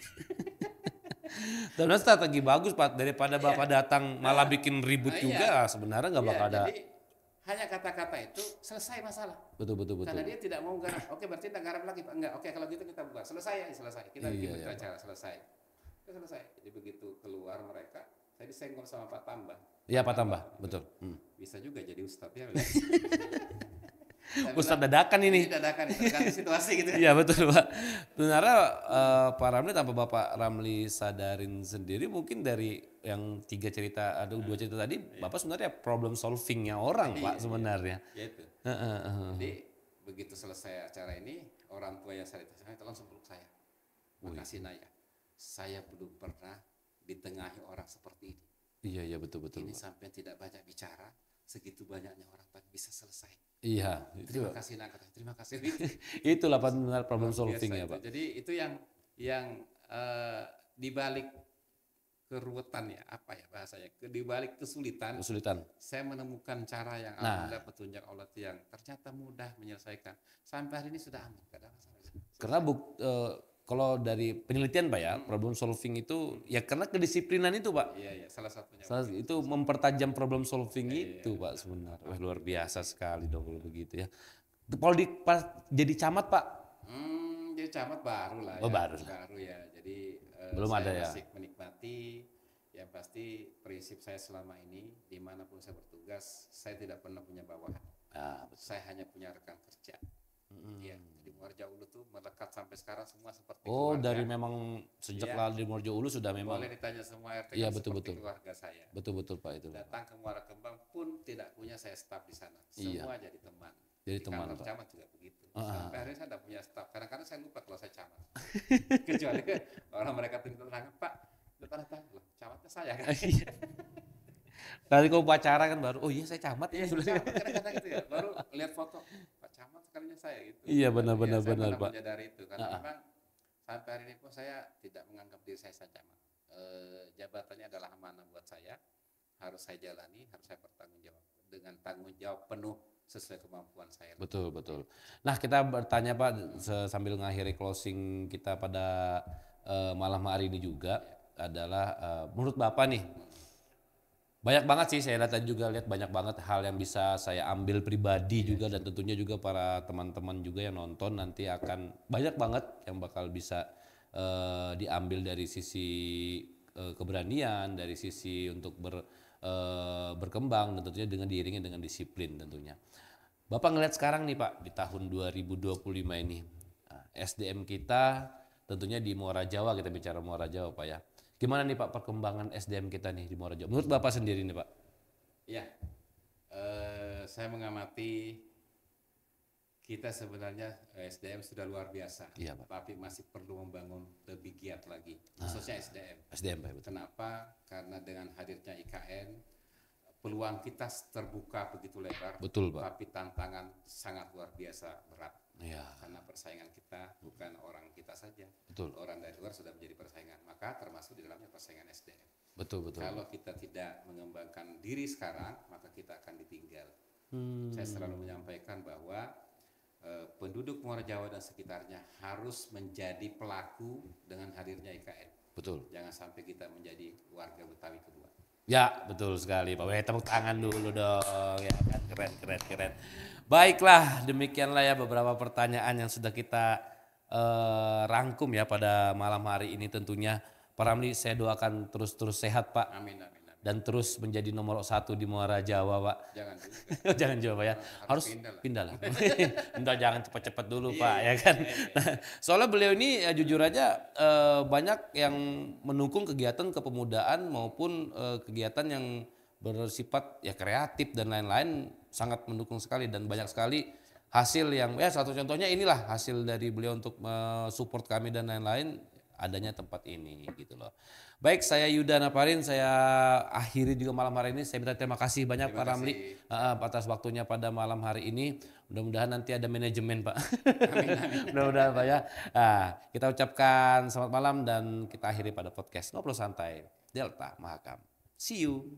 Dan strategi bagus Pak, daripada Bapak datang malah bikin ribut juga, sebenarnya nggak bakal ada. Jadi hanya kata-kata itu selesai masalah. Betul. Karena dia tidak mau garap. Oke, berarti tidak garap lagi Pak. Enggak. Oke, kalau gitu kita buka. Selesai. Kita bikin acara selesai. Kita selesai. Jadi begitu keluar mereka, saya disenggol sama Pak Tambah. Iya Pak Tambah, betul. Bisa juga jadi ustadz ya. Ustadz dadakan ini. Dadakan itu tergantung situasi gitu. Iya betul Pak. Sebenarnya Pak Ramli tanpa Bapak Ramli sadarin sendiri, mungkin dari yang 3 cerita, ada 2 cerita tadi, Bapak sebenarnya problem solvingnya orang Pak sebenarnya. Ya itu. Jadi begitu selesai acara ini, orang tua yang saya itu langsung peluk saya. Makasih Naya. Saya belum pernah ditengahi orang seperti ini. Iya betul. Ini sampai tidak banyak bicara, segitu banyaknya orang tak bisa selesai. Iya. Terima kasih Nak. Terima kasih. Itulah benar problem solving ya Pak. Jadi itu yang dibalik keruwetan ya, apa ya bahasanya, dibalik kesulitan, saya menemukan cara yang alhamdulillah petunjuk Allah yang ternyata mudah menyelesaikan. Sampai hari ini sudah aman, tidak ada masalah. Karena kalau dari penelitian Pak ya, problem solving itu ya karena kedisiplinan itu Pak. Iya, salah satunya. Itu mempertajam problem solving itu Pak sebenarnya. Wah, luar biasa sekali dong kalau begitu ya. Kalau jadi camat Pak? Jadi camat baru lah. Baru ya. Jadi belum saya ada ya. masih menikmati. Yang pasti prinsip saya selama ini, dimanapun saya bertugas, saya tidak pernah punya bawahan. Saya hanya punya rekan kerja. Iya, di Muaraja Ulu tuh melekat sampai sekarang semua seperti keluarga. Dari memang sejak di Muaraja Ulu sudah memang. Boleh ditanya semua RT betul. keluarga saya. Betul Pak itu. Datang ke Muara Kembang pun tidak punya saya staf di sana. Semua jadi teman. Jadi di teman kantor Pak. camat juga begitu. Sampai hari ini saya tidak punya staf. Kadang-kadang saya lupa kalau saya camat. Kecuali orang mereka terang, Pak, depan datang, loh, camatnya saya kan. Nanti kalau upacara kan baru, oh iya saya camat. Iya, kadang-kadang gitu ya. Baru lihat foto, Pak Camat sekalinya saya gitu. Iya benar Saya Pak. menyadari itu karena memang sampai hari ini pun saya tidak menganggap diri saya camat. Jabatannya adalah amanah buat saya, harus saya jalani, harus saya bertanggung jawab dengan tanggung jawab penuh sesuai kemampuan saya. Betul. Nah kita bertanya Pak sambil mengakhiri closing kita pada malam hari ini juga adalah menurut Bapak nih, Banyak banget sih, saya tadi juga lihat banyak banget hal yang bisa saya ambil pribadi juga, dan tentunya juga para teman-teman juga yang nonton nanti akan banyak banget yang bakal bisa diambil dari sisi keberanian, dari sisi untuk berkembang, dan tentunya dengan diiringi dengan disiplin tentunya. Bapak ngeliat sekarang nih Pak, di tahun 2025 ini, SDM kita tentunya di Muara Jawa, kita bicara Muara Jawa Pak ya. Gimana nih Pak perkembangan SDM kita nih di Muara Jawa? Menurut Bapak sendiri nih Pak? Ya, saya mengamati kita sebenarnya SDM sudah luar biasa, Iya Pak. tapi masih perlu membangun lebih giat lagi, khususnya SDM. SDM Pak, betul. Kenapa? Karena dengan hadirnya IKN, peluang kita terbuka begitu lebar, Betul Pak. tapi tantangan sangat luar biasa berat. Iya, Karena persaingan kita bukan orang kita saja, betul. orang dari luar sudah menjadi persaingan, maka termasuk di dalamnya persaingan SDM. Betul. Kalau kita tidak mengembangkan diri sekarang, maka kita akan ditinggal. Saya selalu menyampaikan bahwa penduduk Muara Jawa dan sekitarnya harus menjadi pelaku dengan hadirnya IKN. Betul. Jangan sampai kita menjadi warga Betawi kedua. Ya, betul sekali Pak. Tepuk tangan dulu dong. Ya kan, keren. Baiklah, demikianlah ya beberapa pertanyaan yang sudah kita rangkum ya pada malam hari ini tentunya. Pak Ramli, saya doakan terus sehat Pak. Amin. Dan terus menjadi nomor 1 di Muara Jawa Pak. Jangan juga. Jangan jawab Pak ya. Harus pindah lah. Entar jangan cepat-cepat dulu Pak ya kan. Nah, soalnya beliau ini jujur aja banyak yang mendukung kegiatan kepemudaan maupun kegiatan yang bersifat ya kreatif dan lain-lain, sangat mendukung sekali, dan banyak sekali hasil yang ya satu contohnya inilah hasil dari beliau untuk support kami dan lain-lain, adanya tempat ini gitu loh. Baik, saya Yuda Naparin, saya akhiri juga malam hari ini. Saya minta terima kasih banyak Pak Ramli atas waktunya pada malam hari ini. Mudah-mudahan nanti ada manajemen Pak. Amin. Mudah-mudahan Pak ya. Nah, kita ucapkan selamat malam dan kita akhiri pada podcast Ngobrol Santai Delta Mahakam. See you.